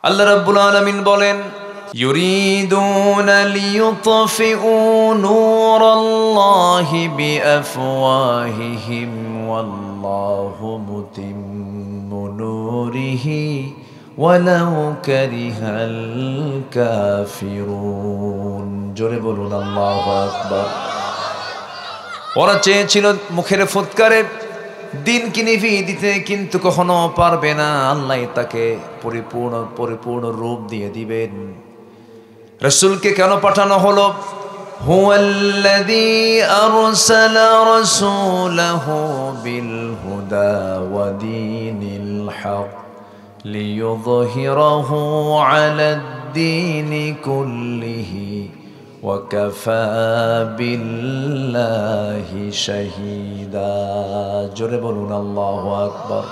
আল্লাহ রাব্বুল আলামিন বলেন, ইউরিদুনা লিইউতফিউ নূরাল্লাহি বিআফওয়াহিহিম ওয়াল্লাহু মুতিম্মু নূরিহি ওয়ালাউ কারিহাল কাফিরুন। জোরে বলুন আল্লাহু আকবার। ওরা চেয়েছিল মুখের ফুৎকারে দিনকে নিভিয়ে দিতে, কিন্তু কখনো পারবে না। আল্লাহ তাকে পরিপূর্ণ রূপ দিয়ে দিবেন। রাসূলকে কেন পাঠানো হলো? হুয়াল্লাযী আরসালা রাসূলাহু বিল হুদা ওয়া দীনিল হক লিইয়ুযহিরাহু আলাদ-দীনি কুল্লিহি ওয়া কাফা বিল্লাহি শাহীদা। জোরে বলুন আল্লাহু আকবার।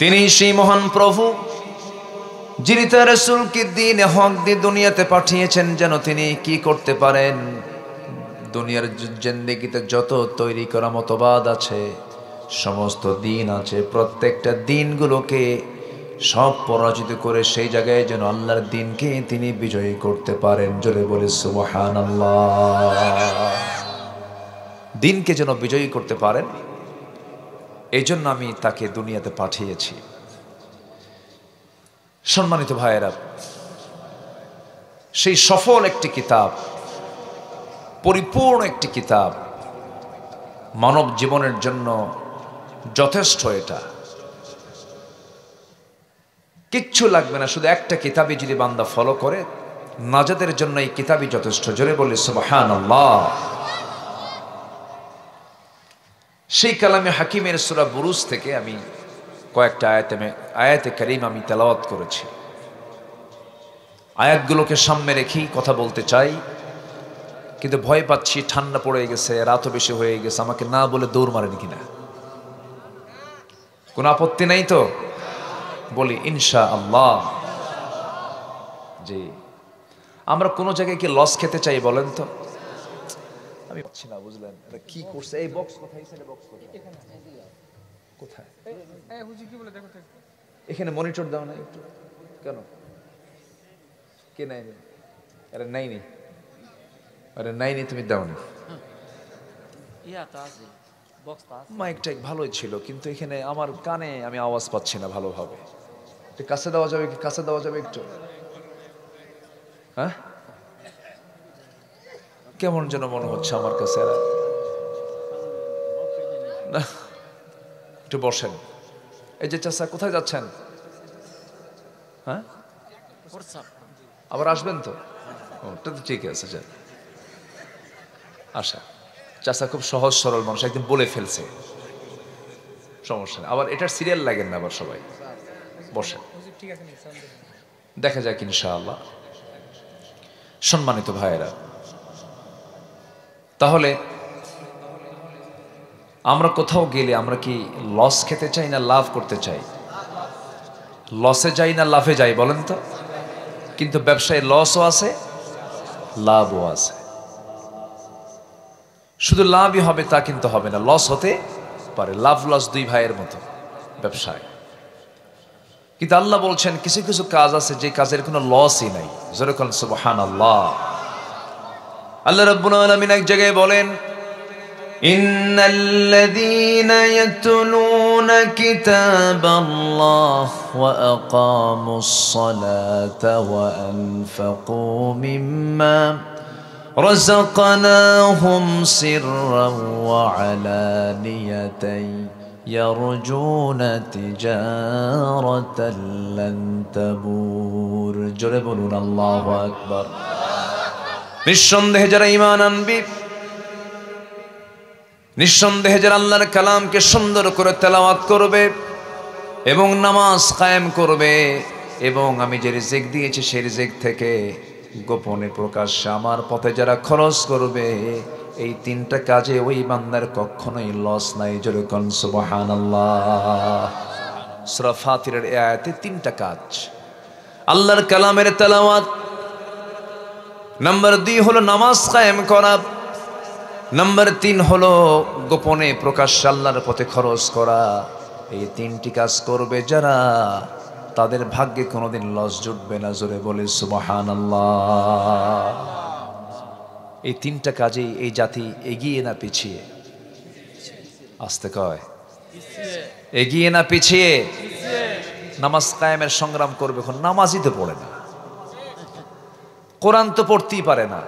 তিনি সেই মহান প্রভু যিনি তার রাসূলকে দ্বীন হক দিয়ে দুনিয়াতে পাঠিয়েছেন, যেন তিনি কি করতে পারেন, দুনিয়ার জিন্দেগিতে যত তৈরি করা মতবাদ আছে, সমস্ত দ্বীন আছে, প্রত্যেকটা দ্বীনগুলোকে সব পরাজিত করে সেই জায়গায় যেন আল্লাহর দ্বীনকে তিনি বিজয়ী করতে পারেন। জোরে বলে সুবহানাল্লাহ। দ্বীনকে যেন বিজয়ী করতে পারেন, এই জন্য আমি তাকে দুনিয়াতে পাঠিয়েছি। সম্মানিত ভাইয়েরা, সেই সফল একটি কিতাব, পরিপূর্ণ একটি কিতাব, মানব জীবনের জন্য যথেষ্ট। এটা কিচ্ছু লাগবে না, শুধু একটা কিতাবই যদি বান্দা ফলো করে, নাজাতের জন্য এই কিতাবই যথেষ্ট। জোরে বলি সুবহানাল্লাহ। সেই কালামে হাকিমের সূরা বুরুজ থেকে আমি কয়েকটা আয়াতে কারীম আমি তেলাওয়াত করেছি। আয়াতগুলোকে সামনে রেখেই কথা বলতে চাই, কিন্তু ভয় পাচ্ছি ঠান্ডা পড়ে গেছে, রাতও বেশি হয়ে গেছে, আমাকে না বলে দৌড় মারেন কিনা? কোনো আপত্তি নাই তো? বলি ইনশাআল্লাহ। জি, আমরা কোনো জায়গায় কি লস খেতে চাই বলেন তো? আমি পাচ্ছি না, বুঝলেন? এটা কি করছে? এই বক্স কোথায়? কোথায়? এখানে মনিটর দাও না একটু। কেন? কে নাইনি? আরে নাইনি, আরে নাইনি, তুমি দাও না। মাইকটা ভালোই ছিল, কিন্তু এখানে আমার কানে আমি আওয়াজ পাচ্ছি না ভালোভাবে। কাছে দেওয়া যাবে কি? কাছে দেওয়া যাবে একটু? হ্যাঁ, কেমন যেন মনে হচ্ছে আমার কাছে। না, একটু বসেন। এই যে চাচা, কোথায় যাচ্ছেন? হ্যাঁ, আবার আসবেন তো? ওটা তো ঠিক আছে। আশা চাচা খুব সহজ সরল মানুষ, একদিন বলে ফেলছে, সমস্যা নেই। আবার এটার সিরিয়াল লাগেন না। আবার সবাই বসেন, দেখা যাক ইনশাআল্লাহ। সম্মানিত ভাইয়েরা, তাহলে আমরা কোথাও গেলে আমরা কি লস খেতে চাই না লাভ করতে চাই? লসে যাই না লাভে যাই বলেন তো? কিন্তু ব্যবসায় লসও আছে, লাভও আছে। শুধু লাভই হবে তা কিন্তু হবে না, লস হতে পারে। লাভ লস দুই ভাইয়ের মতো ব্যবসায়। কিন্তু আল্লাহ বলছেন কিছু কিছু কাজ আছে যে কাজের কোনো লসই নাই। যেরকম সুবহানাল্লাহ। আল্লাহ রাব্বুল আলামিন এক জায়গায় বলেন, ইন্নাল্লাযীনা ইয়াতলুনা কিতাবাল্লাহ ওয়া আকামুস সালাতা ওয়া আনফাকু মিম্মা রাযাকনাহুম সিররান ওয়া আলানিয়াতান ইয়ারজুনা তিজারাতান লান তাবুর। জোরে বলুন আল্লাহু আকবার। নিঃসন্দেহে যারা ঈমান আনবে, নিঃসন্দেহে যারা আল্লাহর কালামকে সুন্দর করে তেলাওয়াত করবে এবং নামাজ কায়েম করবে, এবং আমি যে রিজিক দিয়েছি সেই রিজিক থেকে গোপনে প্রকাশ্যে আমার পথে যারা খরচ করবে, এই তিনটা কাজে ওই বান্দার কখনোই লস নাই। যেরকম সুবহানাল্লাহ। সূরা ফাতিরের এই আয়াতে তিনটা কাজ, আল্লাহর কালামের তেলাওয়াত, নাম্বার 2 হলো নামাজ কায়েম করা, নাম্বার 3 হলো গোপনে প্রকাশ্যে আল্লাহর পথে খরচ করা। এই তিনটি কাজ করবে যারা, তাদের ভাগ্যে কোনোদিন লস জুটবে না। জোরে বলে সুবহানাল্লাহ। এই তিনটা কাজেই এই জাতি এগিয়ে না পিছিয়ে? আসতে কয়, এগিয়ে না পিছিয়ে? নামাজ কায়েমের সংগ্রাম করবে, এখন নামাজই তো পড়ে না, কোরআন তো পড়তেই পারে না।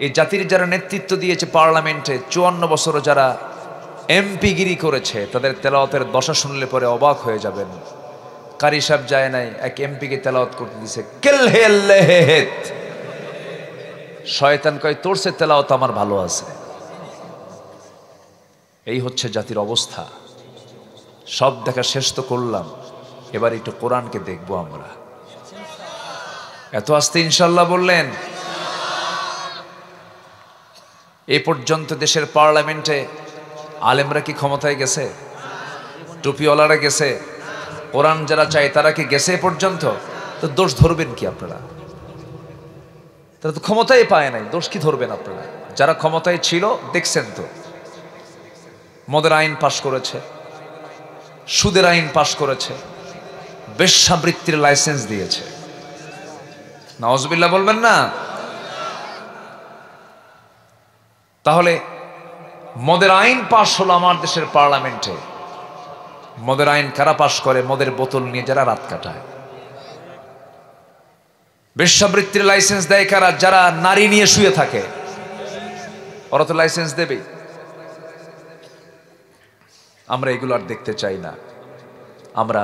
এই জাতির যারা নেতৃত্ব দিয়েছে পার্লামেন্টে, 54 বছর যারা এমপিগিরি করেছে, তাদের তেলাওয়াতের দশা শুনলে পরে অবাক হয়ে যাবেন। কারি সাহেব যায় নাই, এক এমপিকে তেলাওয়াত করতে দিছে, কেলহেল্লেহেত। শয়তান কয় তোর সে তেলাওয়াত আমার ভালো আছে। এই হচ্ছে জাতির অবস্থা। সব দেখা শেষ তো করলাম, এবার একটু কোরআনকে দেখবো আমরা। এত আস্তে ইনশাল্লাহ বললেন? এই পর্যন্ত দেশের পার্লামেন্টে আলেমরা কি ক্ষমতায় গেছে? টুপিওয়ালারা গেছে? কোরআন যারা চায় তারা কি গেছে এ পর্যন্ত? তো দোষ ধরবেন কি আপনারা? তারা তো ক্ষমতায় পায় নাই, দোষ কি ধরবেন আপনারা? যারা ক্ষমতায় ছিল দেখছেন তো, মদের আইন পাশ করেছে, সুদের আইন পাশ করেছে, বেশ্যাবৃত্তির লাইসেন্স দিয়েছে। নাউজুবিল্লাহ বলবেন না? তাহলে মদের আইন পাশ হলো আমার দেশের পার্লামেন্টে। মদের আইন কারা পাশ করে? মদের বোতল নিয়ে যারা রাত কাটায়। বেশ্যাবৃত্তির লাইসেন্স দেয় কারা? যারা নারী নিয়ে শুয়ে থাকে, ওরা তো লাইসেন্স দেবেই। আমরা এগুলো আর দেখতে চাই না। আমরা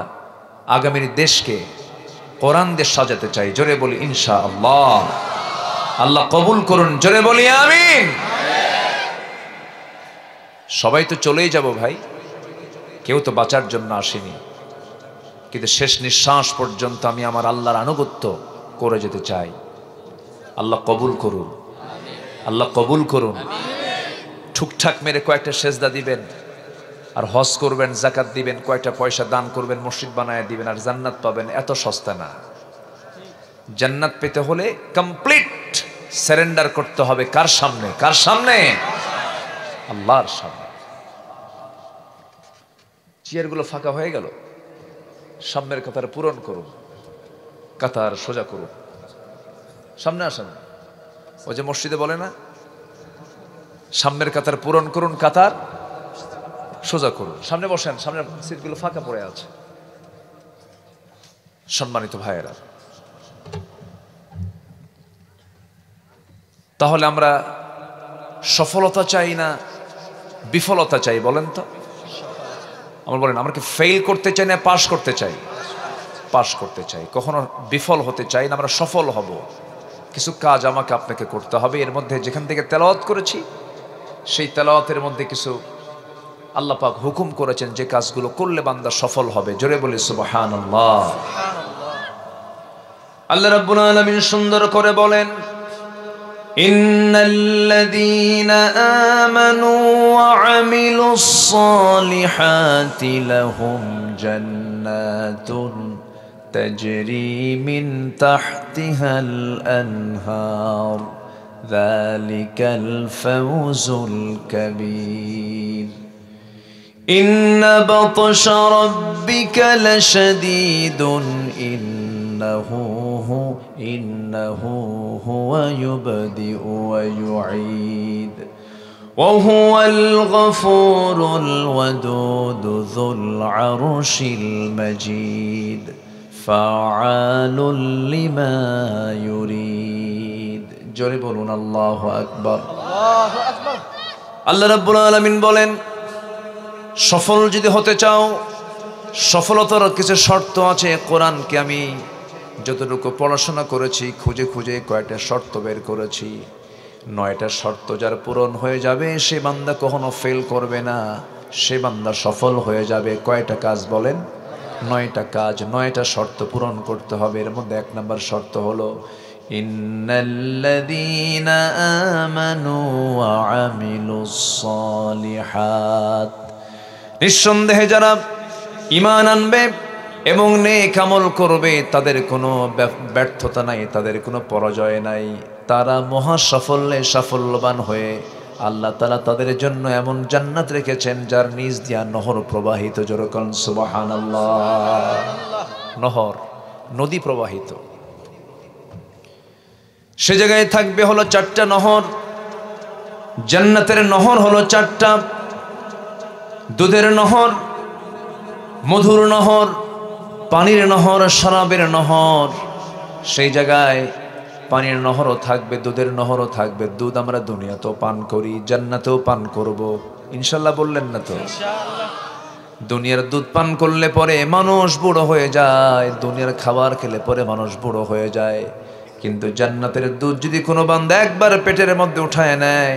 আগামীর দেশকে কোরআন দেশ সাজাতে চাই। জোরে বলি ইনশাআল্লাহ। আল্লাহ কবুল করুন, জোরে বলি আমিন। সবাই তো চলেই যাব ভাই, কেউ তো বাঁচার জন্য আসেনি, কিন্তু শেষ নিঃশ্বাস পর্যন্ত আমি আমার আল্লাহর আনুগত্য করে যেতে চাই। আল্লাহ কবুল করুন, আল্লাহ কবুল করুন। ঠুকঠাক মেরে কয়েকটা সেজদা দিবেন, আর হজ করবেন, যাকাত দিবেন, কয়েকটা পয়সা দান করবেন, মসজিদ বানায় দিবেন, আর জান্নাত পাবেন। এত সস্তা না। জান্নাত পেতে হলে কমপ্লিট সারেন্ডার করতে হবে। কার সামনে? কার সামনে? আল্লাহর সামনে। চেয়ারগুলো ফাঁকা হয়ে গেল, সামনের কাতার পূরণ করুন, কাতার সোজা করুন, সামনে আসেন। ওই যে মসজিদে বলে না, সামনের কাতার পূরণ করুন, কাতার সোজা করুন। সামনে বসেন, সামনে সিটগুলো ফাঁকা পড়ে আছে। সম্মানিত ভাইয়েরা, তাহলে আমরা সফলতা চাই না বিফলতা চাই? বলেন তো, আমরা বলেন, আমরা কি ফেল করতে চাই না পাস করতে চাই? পাস করতে চাই। কখনো বিফল হতে চাই না, আমরা সফল হব। কিছু কাজ আমাকে আপনাকে করতে হবে। এর মধ্যে যেখান থেকে তেলাওয়াত করেছি, সেই তেলাওয়াতের মধ্যে কিছু আল্লাহ পাক হুকুম করেছেন যে কাজগুলো করলে বান্দা সফল হবে। জোরে বলি সুবহানাল্লাহ। আল্লাহ রাব্বুল আলামিন সুন্দর করে বলেন, ইন্নাল্লাযীনা আমানু ওয়া আমিলুস সালিহাতি লাহুম জান্নাতুন তাজরি মিন তাহতিহাল আনহার যালিকাল ফাওজুল কাবীর। ইন্না বাতশা রাব্বিকা লাশাদীদুন ইন্নাহু হুয়া ইউবদিউ ওয়া ইউঈদ ওয়া হুয়াল গফুরুল ওয়াদুদ যুল আরশিল মাজিদ ফাআলুল লিমা ইউরিদ। জোরে বলুন আল্লাহু আকবার। আল্লাহু আকবার। আল্লাহ রাব্বুল আলামিন বলেন, সফল যদি হতে চাও, সফলতার কিছু শর্ত আছে। কোরআনকে আমি যতটুকু পড়াশোনা করেছি, খুঁজে খুঁজে কয়েকটা শর্ত বের করেছি। 9টা শর্ত যার পূরণ হয়ে যাবে, সে বান্দা কখনো ফেল করবে না, সে বান্দা সফল হয়ে যাবে। কয়টা কাজ বলেন? 9টা কাজ, 9টা শর্ত পূরণ করতে হবে। এর মধ্যে 1 নম্বর শর্ত হলো ইন্নাল্লাযীনা আমানু ওয়া আমিলুস সালিহাত। নিঃসন্দেহে যারা ঈমান আনবে এবং নেক আমল করবে, তাদের কোনো ব্যর্থতা নাই, তাদের কোনো পরাজয় নাই। তারা মহা সাফল্যে সাফল্যবান হয়ে আল্লাহ তাআলা তাদের জন্য এমন জান্নাত রেখেছেন যার নিচ দিয়া নহর প্রবাহিত। জোরে বলুন সুবহানাল্লাহ। নহর, নদী প্রবাহিত। সে জায়গায় থাকবে হলো 4টা নহর। জান্নাতের নহর হলো 4টা, দুধের নহর, মধুর নহর, পানির নহর, শরাবের নহর। সেই জায়গায় পানির নহরও থাকবে, দুধের নহরও থাকবে। দুধ আমরা দুনিয়াতেও পান করি, জান্নাতেও পান করব, ইনশাল্লাহ বললেন না তো? দুনিয়ার দুধ পান করলে পরে মানুষ বুড়ো হয়ে যায়, দুনিয়ার খাবার খেলে পরে মানুষ বুড়ো হয়ে যায়। কিন্তু জান্নাতের দুধ যদি কোনো বান্দা একবার পেটের মধ্যে উঠায় নেয়,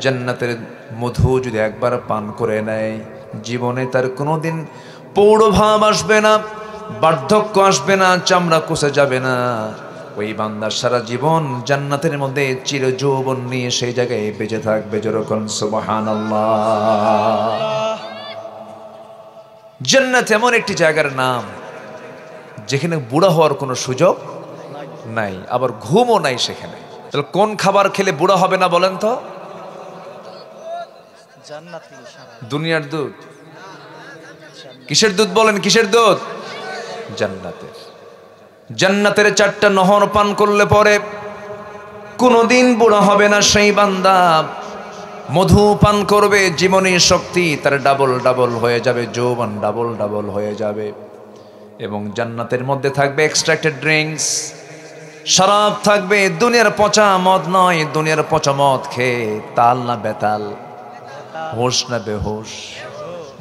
জান্নাতের মধু যদি একবার পান করে নেয়, জীবনে তার কোনোদিন পৌঢ় ভাব আসবে না, বার্ধক্য আসবে না, চামড়া কুচে যাবে না। ওই বান্দা সারা জীবন জান্নাতের মধ্যে চির যৌবন নিয়ে সেই জায়গায় বেঁচে থাকবে। যেরকম সুবহানাল্লাহ। জান্নাত এমন একটি জায়গার নাম যেখানে বুড়া হওয়ার কোনো সুযোগ নাই, আবার ঘুমও নাই সেখানে। তাহলে কোন খাবার খেলে বুড়া হবে না বলেন তো? দুনিয়ার দুধ। কিসের দুধ বলেন? কিসের দুধ? জান্নাতের। জান্নাতের 4টা নহর পান করলে পরে কোনোদিন বুড়া হবে না সেই বান্দা। মধু পান করবে, জীবনী শক্তি তার ডাবল ডাবল হয়ে যাবে, যৌবন ডাবল ডাবল হয়ে যাবে। এবং জান্নাতের মধ্যে থাকবে এক্সট্রাক্টেড ড্রিঙ্কস, শরাব থাকবে। দুনিয়ার পচা মদ নয়, দুনিয়ার পচা মদ খেয়ে তাল না বেতাল, হোশ না বেহোশ।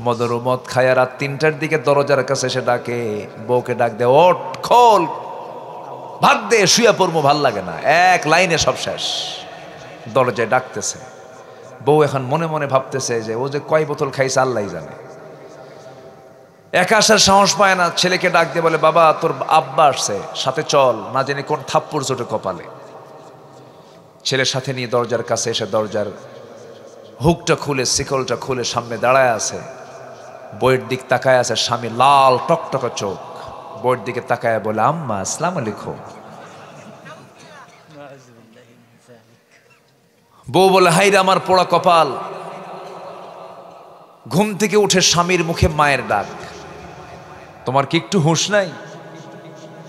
মদের মদ খায় রাত 3টার দিকে দরজার কাছে এসে ডাকে, বউকে ডাক দে, ওঠ খোল, ভাত দে, শুয়ে পড়বো, ভাল লাগে না। এক লাইনে সব শেষ। দরজায় ডাকতেছে, বউ এখন মনে মনে ভাবতেছে যে ও যে কয় বোতল খাইছে আল্লাহ জানে। একা আসার সাহস পায় না, ছেলেকে ডাক দিয়ে বলে, বাবা তোর আব্বা আসছে, সাথে চল, না জানি কোন থাপ্পড় চোটে কপালে। ছেলের সাথে নিয়ে দরজার কাছে এসে দরজার হুকটা খুলে, শিকলটা খুলে সামনে দাঁড়ায় আছে। বইয়ের দিক তাকায় আছে, স্বামী লাল টকটকা চোখ, বইয়ের দিকে তাকায় বলে, আম্মা আসসালামু আলাইকুম। বউ বলে, হাইরে আমার পোড়া কপাল। ঘুম থেকে উঠে স্বামীর মুখে মায়ের ডাক, তোমার কি একটু হুঁশ নাই?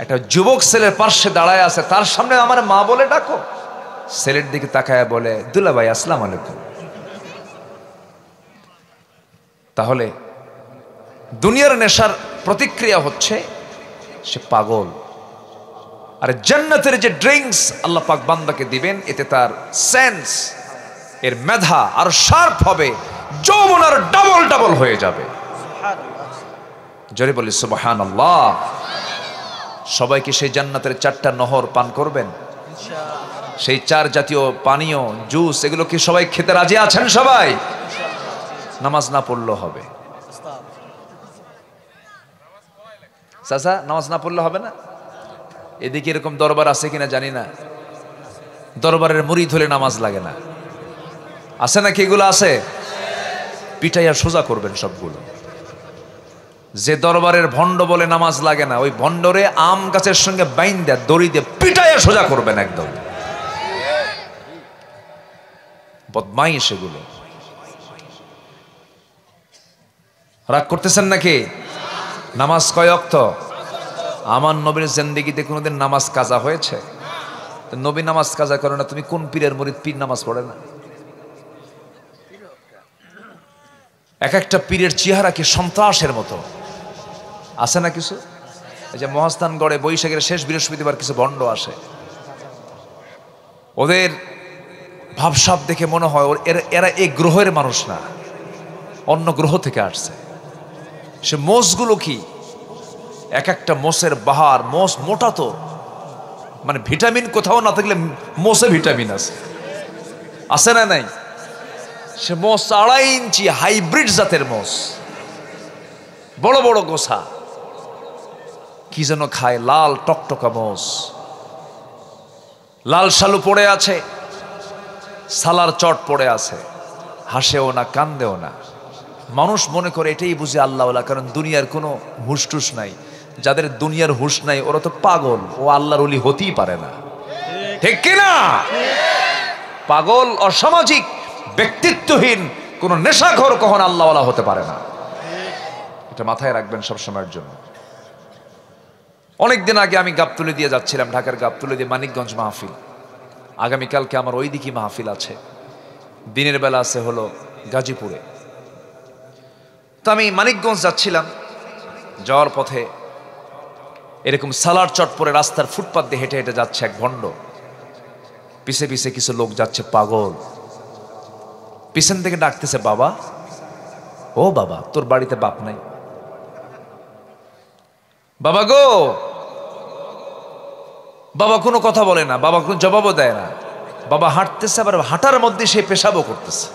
একটা যুবক ছেলের পাশে দাঁড়ায় আছে, তার সামনে আমার মা বলে ডাকো। ছেলের দিকে তাকায় বলে, দুলা ভাই আসসালামু আলাইকুম। তাহলে দুনিয়ার নেশার প্রতিক্রিয়া হচ্ছে সে পাগল। আর জান্নাতের যে ড্রিঙ্কস আল্লাহ পাক বান্দাকে দিবেন, এতে তার সেন্স, এর মেধা আর শার্প হবে, যৌবন আর ডাবল ডাবল হয়ে যাবে। জোরে বলি সুবহানাল্লাহ। সবাইকে সেই জান্নাতের 4টা নহর পান করবেন? সেই 4 জাতীয় পানীয়, জুস, এগুলো কি সবাই খেতে রাজি আছেন? সবাই নামাজ না পড়লেও হবে। চাচা, নামাজ না পড়লে হবে না? এদিকে এরকম দরবার আছে কিনা জানি না, দরবারের মুরিদ হলে নামাজ লাগে না, আছে নাকি? এগুলো আছে, পিটাইয়া সোজা করবেন সবগুলো। যে দরবারের ভণ্ড বলে নামাজ লাগে না, ওই ভণ্ডরে আম গাছের সঙ্গে বাইন্দা দড়ি দিয়ে পিটাইয়া সোজা করবেন একদম। বদমাই সেগুলো। রাগ করতেছেন নাকি? নামাজ কয় ওয়াক্ত? আমার নবীর জিন্দেগিতে কোনোদিন নামাজ কাজা হয়েছে? নবী নামাজ কাজা করে না, তুমি কোন পীরের মুরিদ? পীর নামাজ পড়ে না। এক একটা পীরের চেহারা কি সন্ত্রাসের মতো, আছে না কিছু? এই যে মহাস্থানগড়ে বৈশাখের শেষ বৃহস্পতিবার কিছু ভণ্ড আসে, ওদের ভাবসাব দেখে মনে হয় এরা এই গ্রহের মানুষ না, অন্য গ্রহ থেকে আসছে। সে মোষগুলো কি, এক একটা মোষের বাহার, মোষ মোটা তো, মানে ভিটামিন কোথাও না থাকলে মোষে ভিটামিন আছে, আছে না নাই? সে মোষ 2.5 ইঞ্চি হাইব্রিড জাতের মোষ, বড় বড় গোছা, কি যেন খায়, লাল টকটকা মোষ। লাল শালু পড়ে আছে, সালার চট পড়ে আছে, হাসেও না কান্দেও না। মানুষ মনে করে এটাই বুঝে আল্লাহওয়ালা, কারণ দুনিয়ার কোনো হুশটুস নাই। যাদের দুনিয়ার হুশ নাই ওরা তো পাগল, ও আল্লাহর ওলি হতেই পারে না, ঠিক কিনা? পাগল, অসামাজিক, ব্যক্তিত্বহীন, কোন নেশাখোর কখনো আল্লাহওয়ালা হতে পারে না। এটা মাথায় রাখবেন সব সময়ের জন্য। অনেকদিন আগে আমি গাবতলী দিয়ে যাচ্ছিলাম, ঢাকার গাবতলী দিয়ে মানিকগঞ্জ মাহফিল। আগামীকালকে আমার ওই দিকে মাহফিল আছে, দিনের বেলা আছে হলো গাজীপুরে। তো আমি মানিকগঞ্জ যাচ্ছিলাম, যাওয়ার পথে এরকম সালার চট পরে রাস্তার ফুটপাত দিয়ে হেঁটে হেঁটে যাচ্ছে এক ভণ্ড, পিছে পিছে কিছু লোক যাচ্ছে পাগল। পিছন থেকে ডাকতেছে, বাবা, ও বাবা, তোর বাড়িতে বাপ নাই? বাবা গো। বাবা কোনো কথা বলে না, বাবা কোনো জবাবও দেয় না। বাবা হাঁটতেছে, আবার হাঁটার মধ্যে সে পেশাবও করতেছে।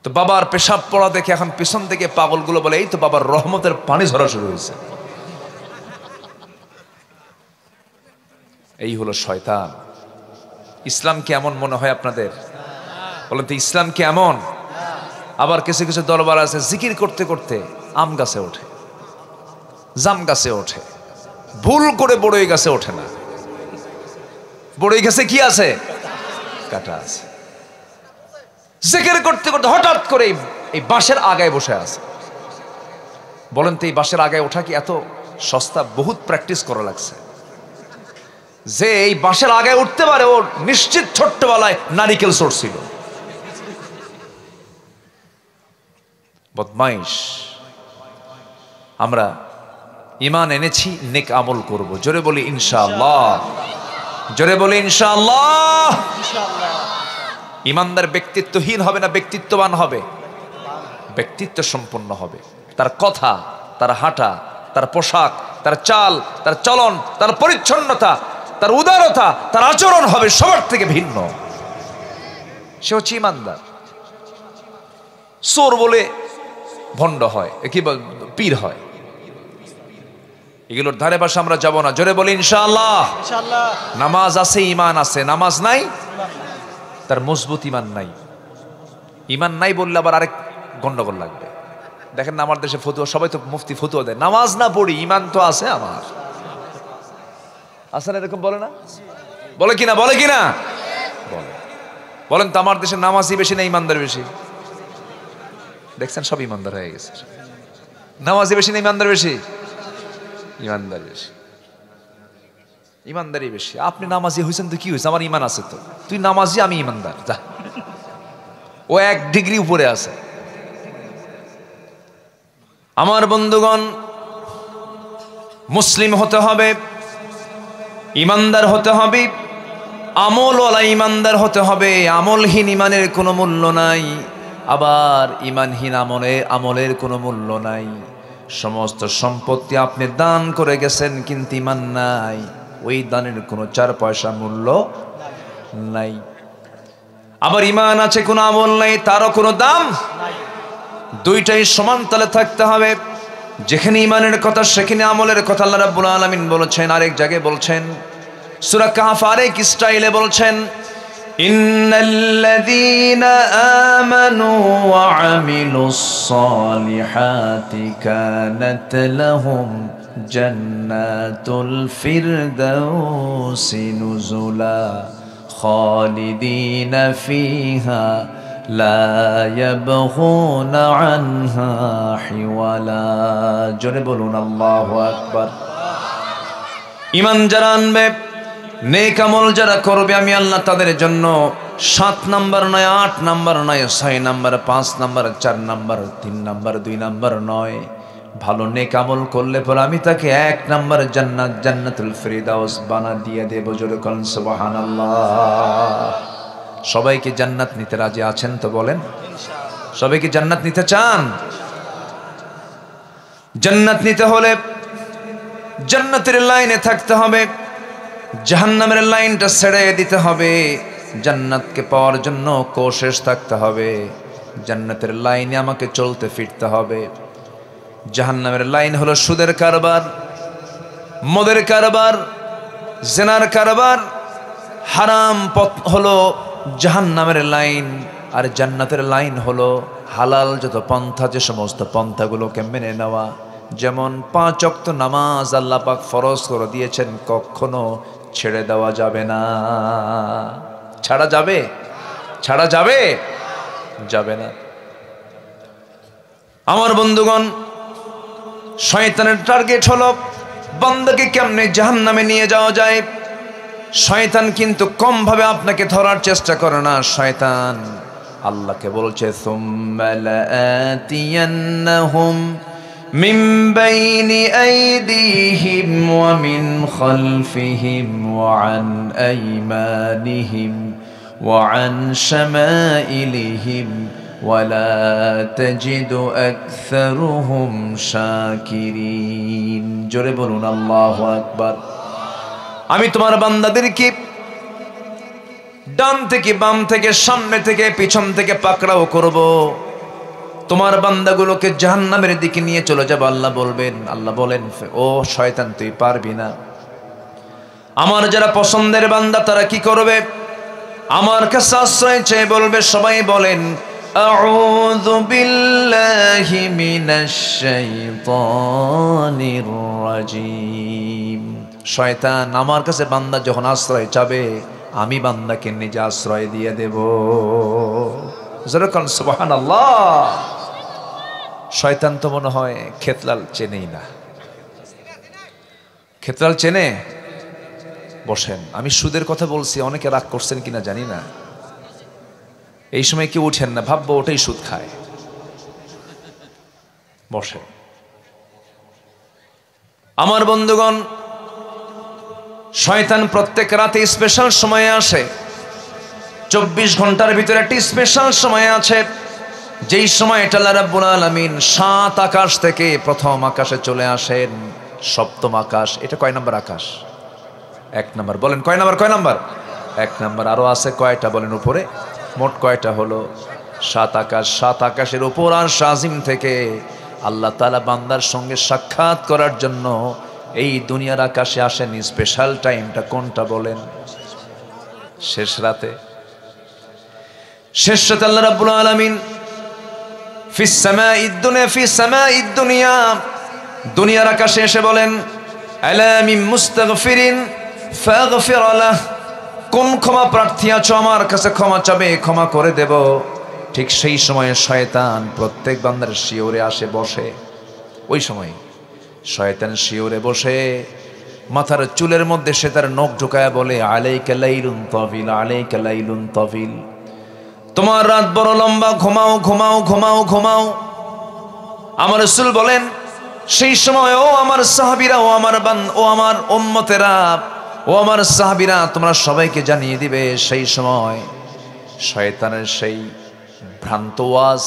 তো বাবার পেশাব পড়া দেখে এখন পিছন থেকে পাগলগুলো বলে, এই তো বাবার রহমতের পানি ঝরা শুরু হয়েছে। এই হলো শয়তান। ইসলাম কি এমন মনে হয় আপনাদের? বলেন তো, ইসলাম কি এমন? আবার কিছু কিছু দরবার আছে, জিকির করতে করতে আম গাছে ওঠে, জাম গাছে ওঠে, ভুল করে বড়ই গাছে ওঠে না। বড়ই গাছে কি আছে? কাটা আছে। জিকির করতে করতে হঠাৎ করে এই বাঁশের আগায় বসে আছে। বলেন তো, এই বাঁশের আগায় ওঠা কি এত সস্তা? বহুত প্র্যাকটিস করা লাগছে। যে এই বাঁশের আগায় উঠতে পারে, ওর নিশ্চিত ছোট্টবেলায় নারিকেল ছিল। বদমাইশ। আমরা ঈমান এনেছি, নেক আমল করব। জোরে বলি ইনশাআল্লাহ, জোরে বলি ইনশাআল্লাহ। ঈমানদার ব্যক্তিত্বহীন হবে না, ব্যক্তিত্ববান হবে, ব্যক্তিত্ব সম্পন্ন হবে। তার কথা, তার হাঁটা, তার পোশাক, তার চাল, তার চলন, তার পরিচ্ছন্নতা, তার উদারতা, তার আচরণ হবে সবার থেকে ভিন্ন। সে হচ্ছে ঈমানদার। চোর বলে ভণ্ড হয়, কি পীর হয়, এগুলোর ধারে পাশে আমরা যাব না। জোরে বলি ইনশাআল্লাহ। নামাজ আছে, ঈমান আছে, নামাজ নাই, তার মজবুত ঈমান নাই। ঈমান নাই বললে আবার আরেক গন্ডগোল লাগবে। দেখেন না, আমার দেশে ফতুয়া, সবাই তো মুফতি ফতুয়া দেয়, নামাজ না পড়ি ঈমান তো আছে আমার। আছে না এরকম? বলে না? বলে কিনা? বলে কিনা? বলে। বলেন তো, আমার দেশে নামাজই বেশি না ঈমানদার বেশি? দেখছেন, সব ঈমানদার হয়ে গেছে। নামাজই বেশি না ঈমানদার বেশি? ঈমানদার বেশি, ঈমানদারই বেশি। আপনি নামাজি হয়েছেন তো কি হয়েছে? আমার ঈমান আছে তো। তুই নামাজি, আমি ঈমানদার, যা। ও 1 ডিগ্রি উপরে আছে। আমার বন্ধুগণ, মুসলিম হতে হবে, ঈমানদার হতে হবে, আমলওয়ালা ঈমানদার হতে হবে। আমলহীন ঈমানের কোনো মূল্য নাই, আবার ঈমানহীন আমলের কোনো মূল্য নাই। সমস্ত সম্পত্তি আপনি দান করে গেছেন, কিন্তু ঈমান নাই, ওই দানের কোনো 4 পয়সা মূল্য নাই। আবার ঈমান আছে, কোনো আমল নাই, তারও কোনো দাম নাই। দুইটাই সমান তালে থাকতে হবে। যেখানে ঈমানের কথা, সেখানে আমলের কথা আল্লাহ রাব্বুল আলামিন বলেছেন। আরেক জায়গায় বলছেন, সূরা কাহফ আরেক স্টাইলে বলছেন, ইন্নাল্লাযীনা আমানু ওয়া আমিলুস সালিহাতি কানাত লাহুম জান্নাতুল ফিরদাউসি নুজুলা খালিদিনা ফিহা লা ইয়াবগুনা আনহা হিওয়ালা। জোরে বলুন আল্লাহু আকবার। ঈমান যারা আনবে, নেক আমল যারা করবে, আমি আল্লাহ তাদের জন্য 7 নাম্বার নয়, 8 নাম্বার নয়, 6 number, 5 number, 4 number, 3 number, 2 number নয়, ভালো নেক আমল করলে পরে আমি তাকে 1 নাম্বার জান্নাত, জান্নাতুল ফিরদাউস বানা দিয়ে দেব। জোরে বলেন সুবহানাল্লাহ। সবাইকে জান্নাত নিতে রাজি আছেন তো? বলেন, সবাইকে জান্নাত নিতে চান? জান্নাত নিতে হলে জান্নাতের লাইনে থাকতে হবে, জাহান্নামের লাইনটা ছেড়ে দিতে হবে। জান্নাতকে পাওয়ার জন্য কোশিশ থাকতে হবে। জান্নাতের লাইনে আমাকে চলতে ফিরতে হবে। জাহান্নামের লাইন হলো সুদের কারবার, মদের কারবার, জেনার কারবার। হারাম পথ হলো জাহান্নামের লাইন, আর জান্নাতের লাইন হলো হালাল যত পন্থা, যে সমস্ত পন্থাগুলোকে মেনে নেওয়া। যেমন 5 ওয়াক্ত নামাজ আল্লাহ পাক ফরজ করে দিয়েছেন, কখনো ছেড়ে দেওয়া যাবে না। ছাড়া যাবে? ছাড়া যাবে? যাবে না। আমার বন্ধুগণ, শয়তানের টার্গেট হলো বান্দাকে কেমনে জাহান্নামে নিয়ে যাওয়া যায়। শয়তান কিন্তু কম ভাবে আপনাকে ধরার চেষ্টা করে না। শয়তান আল্লাহকে বলছে সুম্মা লাআতিয়ান্নাহুম মিন বাইনি আইদিহিম ওয়া মিন খালফিহিম ওয়া আন আইমানিহিম ওয়া আন শামাইলিহিম ওয়া লা তাজিদু আকসারুহুম শাকিরিন। জোরে বলুন আল্লাহু আকবার। আমি তোমার বান্দাদেরকে ডান থেকে বাম থেকে সামনে থেকে পিছন থেকে পাকড়াও করব, তোমার বান্দাগুলোকে জাহান্নামের দিকে নিয়ে চলে যাব। আল্লাহ বলবেন, আল্লাহ বলেন, ও শয়তান তুই পারবি না। আমার যারা পছন্দের বান্দা তারা কি করবে? আমার কাছে আশ্রয় চেয়ে বলবে। সবাই বলেন আউযু বিল্লাহি মিনাশ শাইতানির রাজিম। শয়তান আমার কাছে বান্দা যখন আশ্রয় চাবে আমি বান্দাকে নিজে আশ্রয় দিয়ে দেব। যেরকম সুবহানাল্লাহ। শয়তান তো মনে হয় খেতলাল চেনেই না। খেতলাল চেনে? বসেন, আমি সুদের কথা বলছি, অনেকে রাগ করছেন কিনা জানি না। এই সময় কেউ উঠেন না, ভাববো ওটাই সুদ খায়। বসে। আমার বন্ধুগণ, শয়তান প্রত্যেক রাতে স্পেশাল সময়ে আসে। 24 ঘন্টার ভিতরে একটি স্পেশাল সময় আছে, যেই সময়টা আল্লাহ রাব্বুল আলামিন 7 আকাশ থেকে প্রথম আকাশে চলে আসেন। সপ্তম আকাশ, এটা কয় নম্বর আকাশ? 1 নম্বর। বলেন কয় নম্বর? কয় নম্বর? 1 নম্বর। আরো আছে কয়টা বলেন উপরে? মোট কয়টা হলো? 7 আকাশ। 7 আকাশের উপর আর শাজিম থেকে আল্লাহ তাআলা বান্দার সঙ্গে সাক্ষাৎ করার জন্য এই দুনিয়ার আকাশে আসেন। স্পেশাল টাইমটা কোনটা বলেন? শেষ রাতে। শেষ রাতে আল্লাহ রাব্বুল আলামিন ফিস সামাঈদ দুনিয়া, ফিস সামাঈদ দুনিয়া, দুনিয়ার আকাশে এসে বলেন আলা মিন মুস্তাগফিরিন ফাগফির লাহ। কোন ক্ষমা প্রার্থী আছো আমার কাছে ক্ষমা চাবে, ক্ষমা করে দেব। ঠিক সেই সময়ে শয়তান প্রত্যেক বান্দার শিওরে আসে বসে। ওই সময় শয়তান শিওরে বসে মাথার চুলের মধ্যে সে তার নখ ঢুকায় বলে আলাইকা লাইলুন তাবিল, আলাইকা লাইলুন তাবিল, তোমার রাত বড় লম্বা, ঘুমাও ঘুমাও ঘুমাও ঘুমাও। আমার রাসূল বলেন সেই সময় ও আমার সাহাবীরা, ও আমার উম্মতেরা, ও আমার সাহাবীরা, তোমরা সবাইকে জানিয়ে দিবে সেই সময় শয়তানের সেই ভ্রান্ত ওয়াজ,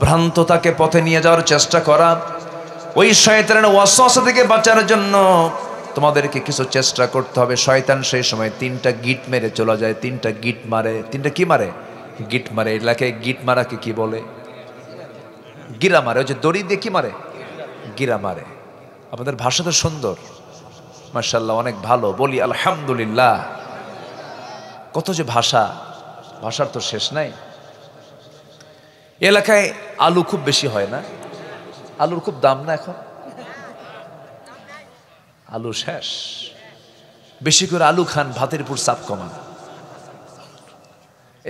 ভ্রান্ত তাকে পথে নিয়ে যাওয়ার চেষ্টা করা, ওই শয়তানের ওয়াসওয়াসা থেকে বাঁচার জন্য তোমাদেরকে কিছু চেষ্টা করতে হবে। শয়তান সেই সময় 3টা গিট মেরে চলে যায়। 3টা গিট মারে। 3টা কি মারে? গিট মারে। এলাকায় গিট মারাকে কি বলে? গিরা মারে। ওই যে দড়ি দিয়ে কি মারে? গিরা মারে। আপনাদের ভাষা তো সুন্দর, মাশাআল্লাহ, অনেক ভালো। বলি আলহামদুলিল্লাহ। কত যে ভাষা, ভাষার তো শেষ নাই। এলাকায় আলু খুব বেশি হয় না? আলুর খুব দাম না এখন? আলু শেষ। বেশি করে আলু খান, ভাতের উপর চাপ কমান।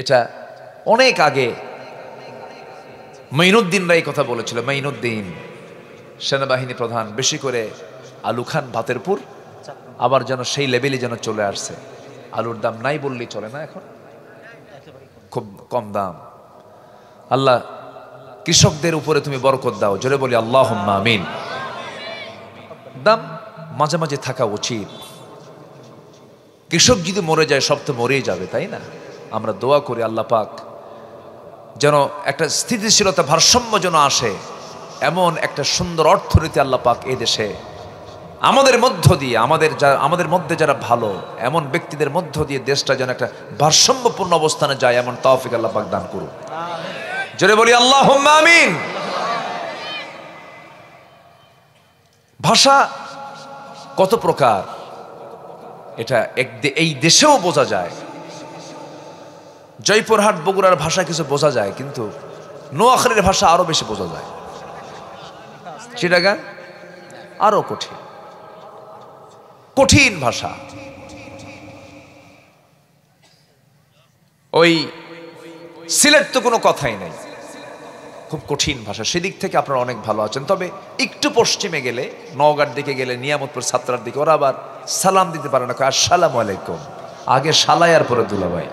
এটা অনেক আগে মাইনুদ্দিনরা এই কথা বলেছিল। মাইনুদ্দিন সেনাবাহিনী প্রধান, বেশি করে আলু খান, ভাতের উপর। আবার যেন সেই লেভেলে যেন চলে আসছে। আলুর দাম নাই বললেই চলে না, এখন খুব কম দাম। আল্লাহ কৃষকদের উপরে তুমি বরকত দাও। জোরে বলি আল্লাহুম্মা আমিন। দাম মাঝে মাঝে থাকা উচিত। কৃষক যদি মরে যায় সব তো মরেই যাবে, তাই না? আমরা দোয়া করি আল্লাহ পাক যেন একটা স্থিতিশীলতা, ভারসাম্য যেন আসে, এমন একটা সুন্দর অর্থনীতি আল্লাহ পাক এই দেশে আমাদের মধ্য দিয়ে, আমাদের মধ্যে যারা ভালো এমন ব্যক্তিদের মধ্য দিয়ে দেশটা যেন একটা ভারসাম্যপূর্ণ অবস্থানে যায়, এমন তৌফিক আল্লাহ পাক দান করুন। জোরে বলি আল্লাহুম্মা আমিন। ভাষা কত প্রকার এটা এই দেশেও বোঝা যায়। জয়পুরহাট বগুড়ার ভাষা কিছু বোঝা যায়, কিন্তু নোয়াখালীর ভাষা আরো বেশি বোঝা যায়। চিটাগাং আরো কঠিন, কঠিন ভাষা। ওই সিলেট তো কোনো কথাই নেই। খুব কঠিন ভাষা, সেদিক থেকে আপনারা অনেক ভালো আছেন। তবে একটু পশ্চিমে গেলে, নওগাঁর দিকে গেলে, নিয়ামতপুর ছাত্রার দিকে, ওরা আবার সালাম দিতে পারে না, আসসালামু আলাইকুম, আগে সালাই আর পরে দুলাভাই,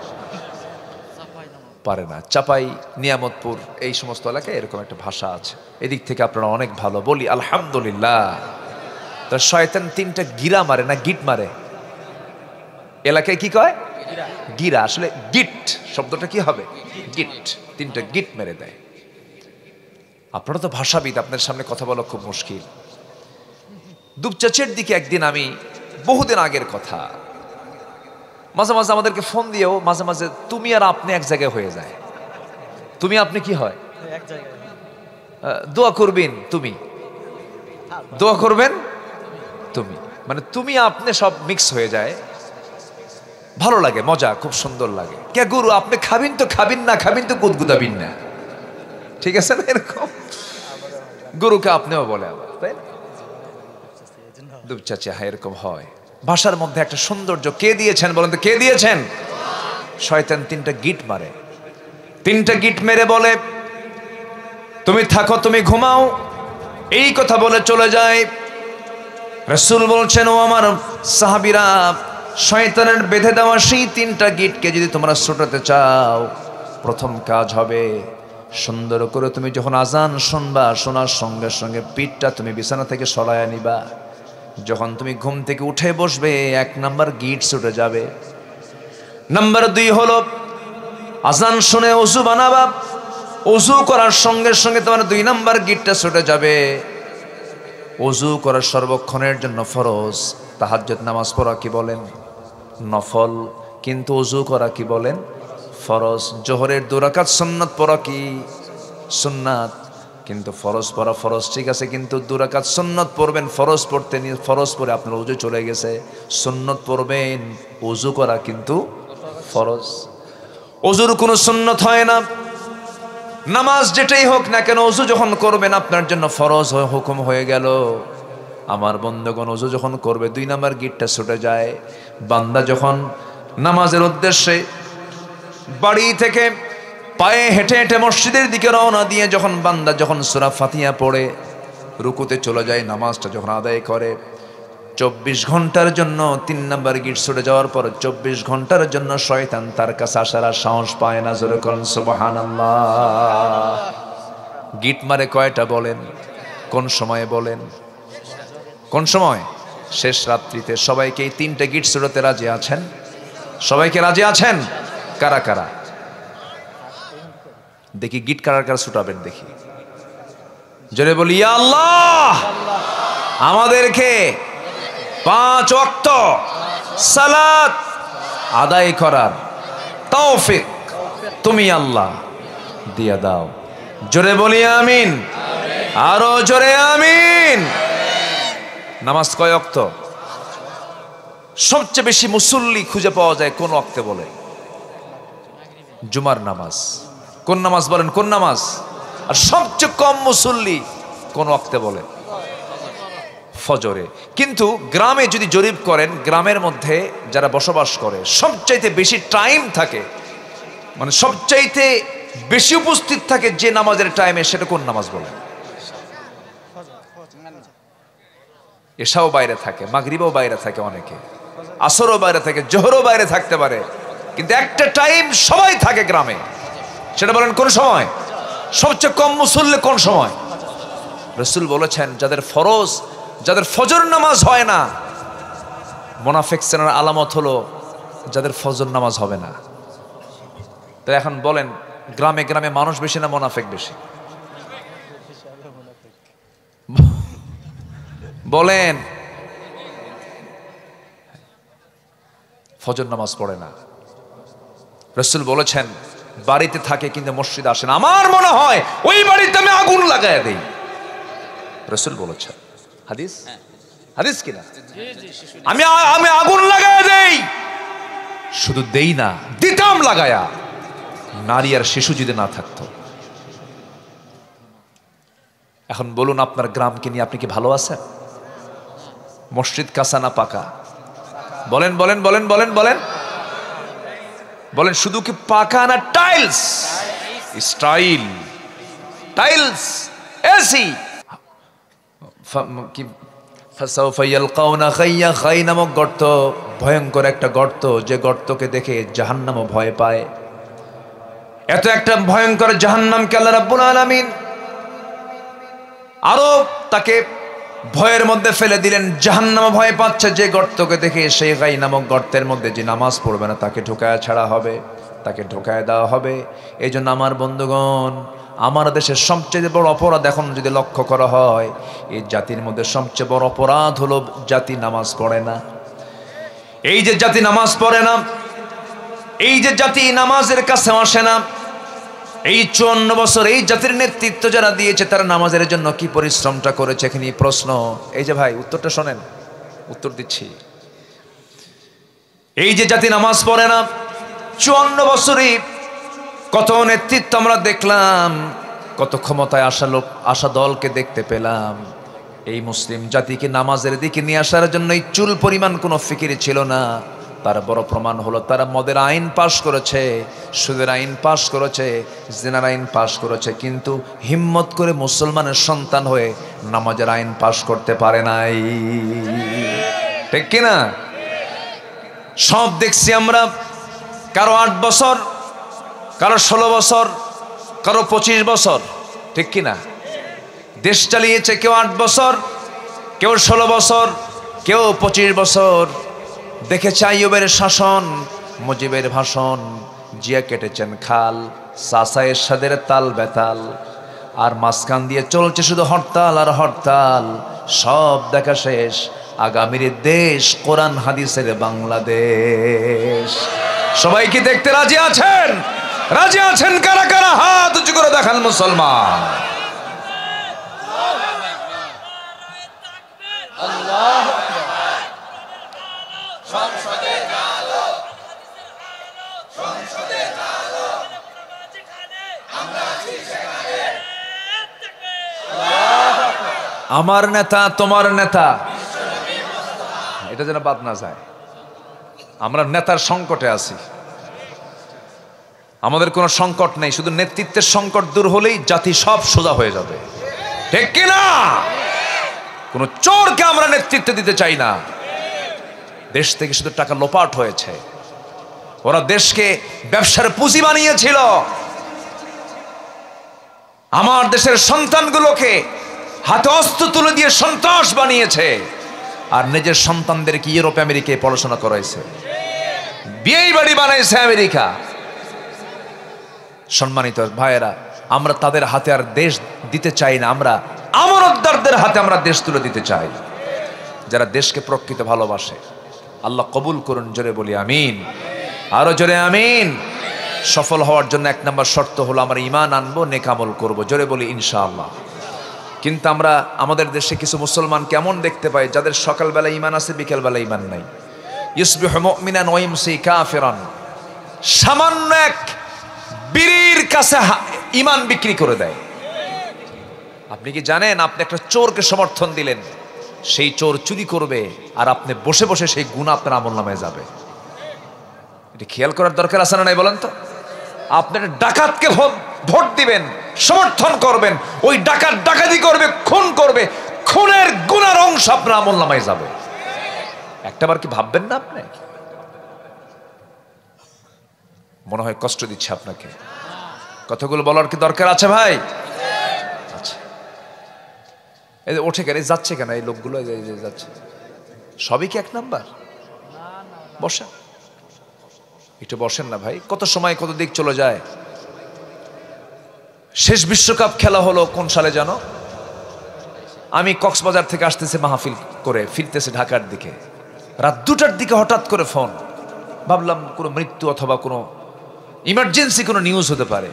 পারে না। চাপাই, নিয়ামতপুর, এই সমস্ত এলাকায় এরকম একটা ভাষা আছে। এদিক থেকে আপনারা অনেক ভালো, বলি আলহামদুলিল্লাহ। তো শয়তান 3টা গিরা মারে না গিট মারে, এলাকায় কি কয় গিরা, আসলে গিট শব্দটা কি হবে, গিট, 3টা গিট মেরে দেয়। আপনারা তো ভাষাবিদ, আপনার সামনে কথা বলা খুব মুশকিল। দুপচাচের দিকে একদিন, আমি বহুদিন আগের কথা, মাঝে মাঝে আমাদেরকে ফোন দিয়েও মাঝে মাঝে তুমি আর আপনি এক জায়গায় হয়ে যায়। তুমি আপনি কি হয়, দোয়া করবেন তুমি, দোয়া করবেন তুমি, মানে তুমি আপনি সব মিক্স হয়ে যায়, ভালো লাগে, মজা, খুব সুন্দর লাগে। কে গুরু আপনি খাবেন তো খাবেন, না খাবেন তো গুদগুদাবিন না, ঠিক আছে না? এরকম গুরুকে আপনিও বলে আবার, তাই না? দুপচাচা, হ্যাঁ এরকম হয়। ভাষার মধ্যে একটা সৌন্দর্য কে দিয়েছেন বলেন তো, কে দিয়েছেন? শয়তান 3টা গিট মারে, 3টা গিট মেরে বলে তুমি থাকো, তুমি ঘুমাও, এই কথা বলে চলে যায়। রাসূল বলছেন, ও আমার সাহাবীরা, শয়তানের বেঁধে দেওয়া সেই 3টা গিটকে যদি তোমরা ছুটাতে চাও, প্রথম কাজ হবে সুন্দর করে তুমি যখন আজান শুনবা, শোনার সঙ্গে সঙ্গে পিঠটা তুমি বিছানা থেকে সরায়া নিবা। যখন তুমি ঘুম থেকে উঠে বসবে, 1 নাম্বার গিট ছুটে যাবে। নাম্বার 2 হলো আজান শুনে ওযু বানাবা, ওযু করার সঙ্গে সঙ্গে তোমার 2 নাম্বার গিটটা ছুটে যাবে। ওযু করার সর্বক্ষণের জন্য ফরজ, তাহাজ্জুদ নামাজ পড়া কি বলেন নফল, কিন্তু ওযু করা কি বলেন ফরজ। জোহরের 2 রাকাত সুন্নাত পড়া কি সুন্নাত, কিন্তু ফরজ পড়া ফরজ, ঠিক আছে, কিন্তু 2 রাকাত সুন্নাত পড়বেন। ফরজ পড়তে নিয়ে ফরজ পড়ে আপনার ওযু চলে গেছে, সুন্নাত পড়বেন, ওযু করা কিন্তু ফরজ। ওযুর কোনো সুন্নাত হয় না, নামাজ যেটাই হোক না কেন, ওযু যখন করবেন আপনার জন্য ফরজ হয়ে হুকুম হয়ে গেল। আমার বন্ধুগণ, ওযু যখন করবে 2 নাম্বার গিটটা ছুটে যায়। বান্দা যখন নামাজের উদ্দেশ্যে বাড়ি থেকে পায়ে হেঁটে হেঁটে মসজিদের দিকে রওনা দিয়ে যখন বান্দা যখন সূরা ফাতিহা পড়ে রুকুতে চলে যায়, নামাজটা যখন আদায় করে, 24 ঘন্টার জন্য 3 নাম্বার গিট ছুটে যাওয়ার পর 24 ঘন্টার জন্য শয়তান তার কাছে আসার আর সাহস পায় না। জোরে করুন সুবহানাল্লাহ। গিট মারে কয়টা বলেন, কোন সময়ে বলেন, কোন সময়? শেষ রাত্রিতে। সবাইকে এই 3টে গিট ছুটাতে রাজি আছেন? সবাইকে রাজি আছেন? কারা কারা? দেখি গিট কারা কারা ছুটাবেন দেখি, জোরে বলি ইয়া আল্লাহ। আমাদেরকে 5 ওয়াক্ত সালাত আদায় করার তৌফিক তুমি আল্লাহ দিয়া দাও। জোরে বলি আমিন, আরো জোরে আমিন। নামাজ কয় ওয়াক্ত? সবচেয়ে বেশি মুসল্লি খুঁজে পাওয়া যায় কোন ওয়াক্তে বলে? জুমার নামাজ। কোন নামাজ বলেন, কোন নামাজ? আর সবচেয়ে কম মুসল্লি কোন ওয়াক্তে বলে? ফজরে। কিন্তু গ্রামে যদি জরিপ করেন, গ্রামের মধ্যে যারা বসবাস করে সবচাইতে বেশি টাইম থাকে, মানে সবচাইতে বেশি উপস্থিত থাকে যে নামাজের টাইমে, সেটা কোন নামাজ বলে? এশাও বাইরে থাকে, মাগরিবও বাইরে থাকে, অনেকে আসরও বাইরে থাকে, জোহরও বাইরে থাকতে পারে, কিন্তু একটা টাইম সবাই থাকে গ্রামে, সেটা বলেন কোন সময়? সবচেয়ে কম মুসল্লি কোন সময়? রাসূল বলেছেন, যাদের ফরজ, যাদের ফজর নামাজ হয় না, মুনাফিক সেনার আলামত হলো যাদের ফজর নামাজ হবে না। তো এখন বলেন, গ্রামে গ্রামে মানুষ বেশি না মুনাফিক বেশি? বলেন। ফজর নামাজ পড়ে না। রাসূল বলেছেন, বাড়িতে থাকে কিন্তু মসজিদে আসে না, আমার মনে হয় ওই বাড়িতে আমি আগুন লাগায় দেই। রাসূল বলেছেন, হাদিস, হাদিস কিনা, আমি আগুন লাগায় দেই। শুধু দেই না, দিতাম লাগায়া, নারী আর শিশু যদি না থাকতো। এখন বলুন, আপনার গ্রামকে নিয়ে আপনি কি ভালো আছেন? মসজিদ কাঁচা না পাকা? বলেন বলেন বলেন বলেন বলেন বলেন। শুধু কি পাকা না টাইলস? স্টাইল। Tiles, AC. ফাসাউফা ইয়ালকাউনা গাইয়া, গাই নামক গর্ত, ভয়ঙ্কর একটা গর্ত, যে গর্তকে দেখে জাহান্নামও ভয় পায়। এত একটা ভয়ঙ্কর জাহান্নামকে আল্লাহ রাব্বুল আলামিন আরো তাকে ভয়ের মধ্যে ফেলে দিলেন। জাহান্নাম ভয় পাচ্ছে যে গর্তকে দেখে, সেই গাই নামক গর্তের মধ্যে যে নামাজ পড়বে না তাকে ঢোকায় ছাড়া হবে, তাকে ঢোকায় দেওয়া হবে। এই জন্য আমার বন্ধুগণ, আমার দেশের সবচেয়ে বড় অপরাধ এখন যদি লক্ষ্য করা হয়, এই জাতির মধ্যে সবচেয়ে বড় অপরাধ হলো জাতি নামাজ পড়ে না। এই যে জাতি নামাজ পড়ে না, এই যে জাতি নামাজের কাছে আসে না, এই 54 বছর এই জাতির নেতৃত্ব যারা দিয়েছে তারা নামাজের জন্য কি পরিশ্রমটা করেছে, এখানে প্রশ্ন। এই যে ভাই উত্তরটা শোনেন, উত্তর দিচ্ছি। এই যে জাতি নামাজ পড়ে না, 54 বছরই কত নেতৃত্ব আমরা দেখলাম, কত ক্ষমতায় আসা দলকে দেখতে পেলাম। এই মুসলিম জাতিকে নামাজের দিকে নিয়ে আসার জন্য এই চুল পরিমাণ কোনো ফিকির ছিল না। তার বড় প্রমাণ হলো তারা মদের আইন পাশ করেছে, সুদের আইন পাশ করেছে, জিনার আইন পাশ করেছে, কিন্তু হিম্মত করে মুসলমানের সন্তান হয়ে নামাজের আইন পাশ করতে পারে নাই। ঠিক কিনা? সব দেখছি আমরা, কারো 8 বছর, কারো 16 বছর, কারো 25 বছর। ঠিক কিনা? দেশ চালিয়েছে কেউ 8 বছর, কেউ 16 বছর, কেউ 25 বছর। দেখেছে আইয়ুবের শাসন, মুজিবের ভাষণ, জিয়া কেটেছেন খাল, চাচা এরশাদের তাল বেতাল, আর মাঝখান দিয়ে চলছে শুধু হরতাল আর হরতাল। সব দেখা শেষ, আগামীর দেশ কোরআন হাদিসের বাংলাদেশ। সবাই কি দেখতে রাজি আছেন? রাজি আছেন কারা কারা? হাত উঁচু করে দেখান মুসলমান। আল্লাহু আকবার। সংসদে আলো, সংসদে আলো, আমরা আছি সেখানে। আমার নেতা তোমার নেতা, এটা যেন বাদ না যায়। আমরা নেতার সংকটে আছি, আমাদের কোনো সংকট নেই, শুধু নেতৃত্বের সংকট দূর হলেই জাতি সব সোজা হয়ে যাবে। ঠিক কিনা? কোনো চোরকে আমরা নেতৃত্ব দিতে চাই না। দেশ থেকে শুধু টাকা লোপাট হয়েছে, ওরা দেশকে ব্যবসার পুঁজি বানিয়েছিল। আমার দেশের সন্তানগুলোকে হাতে অস্ত্র তুলে দিয়ে সন্ত্রাস বানিয়েছে, আর নিজের সন্তানদেরকে ইউরোপ আমেরিকায় পড়াশোনা করাইছে, বিয়ে বাড়ি বানাইছে আমেরিকা। সম্মানিত ভাইয়েরা, আমরা তাদের হাতে আর দেশ দিতে চাই না, আমরা আমানতদারদের হাতে আমরা দেশ তুলে দিতে চাই, যারা দেশকে প্রকৃত ভালোবাসে। আল্লাহ কবুল করুন, জোরে বলি আমিন, আরো জোরে আমিন। সফল হওয়ার জন্য 1 নম্বর শর্ত হলো আমরা ঈমান আনবো, নেক আমল করবো, জোরে বলি ইনশাআল্লাহ। কিন্তু আমরা আমাদের দেশে কিছু মুসলমান কেমন দেখতে পাই, যাদের সকালবেলা ঈমান আছে, বিকেলবেলা ঈমান নাই। ইউসবিহু মুমিনান ওয়া ইউমসি কাফিরান। সামান্য এক বিড়ির কাছে ঈমান বিক্রি করে দেয়। আপনি কি জানেন, আপনি একটা চোরকে সমর্থন দিলেন, সেই চোর চুরি করবে, আর আপনি বসে বসে সেই গুনাহ আপনার আমলনামায় যাবে। এটা খেয়াল করার দরকার আছে না নাই বলেন তো? আপনি ডাকাতকে ভোট দিবেন, সমর্থন করবেন, ওই ডাকাত ডাকাতি করবে, খুন করবে, খুনের গুনার অংশ আপনার আমলনামায় যাবে। একটাবার কি ভাববেন না? আপনি মনে হয় কষ্ট দিচ্ছে আপনাকে। কথাগুলো বলার কি দরকার আছে ভাই? আচ্ছা, এই ওঠে কেন, যাচ্ছে কেন এই লোকগুলো? যাচ্ছে সবই কি 1 নাম্বার? বসেন, একটু বসেন না ভাই। কত সময় কত দিক চলে যায়। শেষ বিশ্বকাপ খেলা হলো কোন সালে জানো? আমি কক্সবাজার থেকে আসতেছি মাহফিল করে, ফিরতেছে ঢাকার দিকে, রাত 2টার দিকে হঠাৎ করে ফোন। ভাবলাম কোনো মৃত্যু অথবা কোনো ইমার্জেন্সি কোনো নিউজ হতে পারে।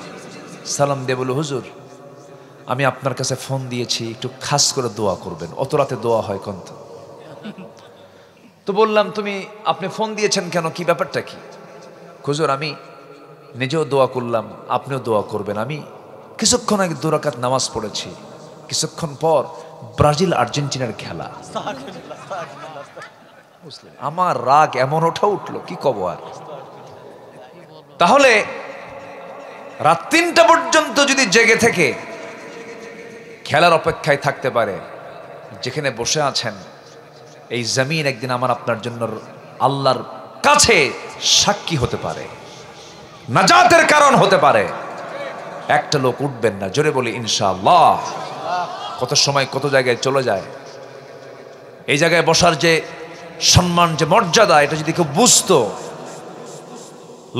সালাম দিয়ে বলে, হুজুর আমি আপনার কাছে ফোন দিয়েছি, একটু খাস করে দোয়া করবেন। অত রাতে দোয়া হয় কোন? তো বললাম, আপনি ফোন দিয়েছেন কেন, কি ব্যাপারটা কি? হুজুর আমি নিজেও দোয়া করলাম, আপনিও দোয়া করবেন। আমি কিছুক্ষণ আগে 2 রাকাত নামাজ পড়েছি, কিছুক্ষণ পর ব্রাজিল আর্জেন্টিনার খেলা। আমার রাগ এমন উঠলো, কি কব আর। তাহলে রাত 3টা পর্যন্ত যদি জেগে থেকে খেলার অপেক্ষায় থাকতে পারে, যেখানে বসে আছেন এই জমিন একদিন আমার আপনার জন্য আল্লাহর কাছে সাক্ষী হতে পারে, নাজাতের কারণ হতে পারে। একটা লোক উঠবেন না, জোরে বলি ইনশাআল্লাহ। কত সময় কত জায়গায় চলে যায়। এই জায়গায় বসার যে সম্মান, যে মর্যাদা, এটা যদি কেউ বুঝতো,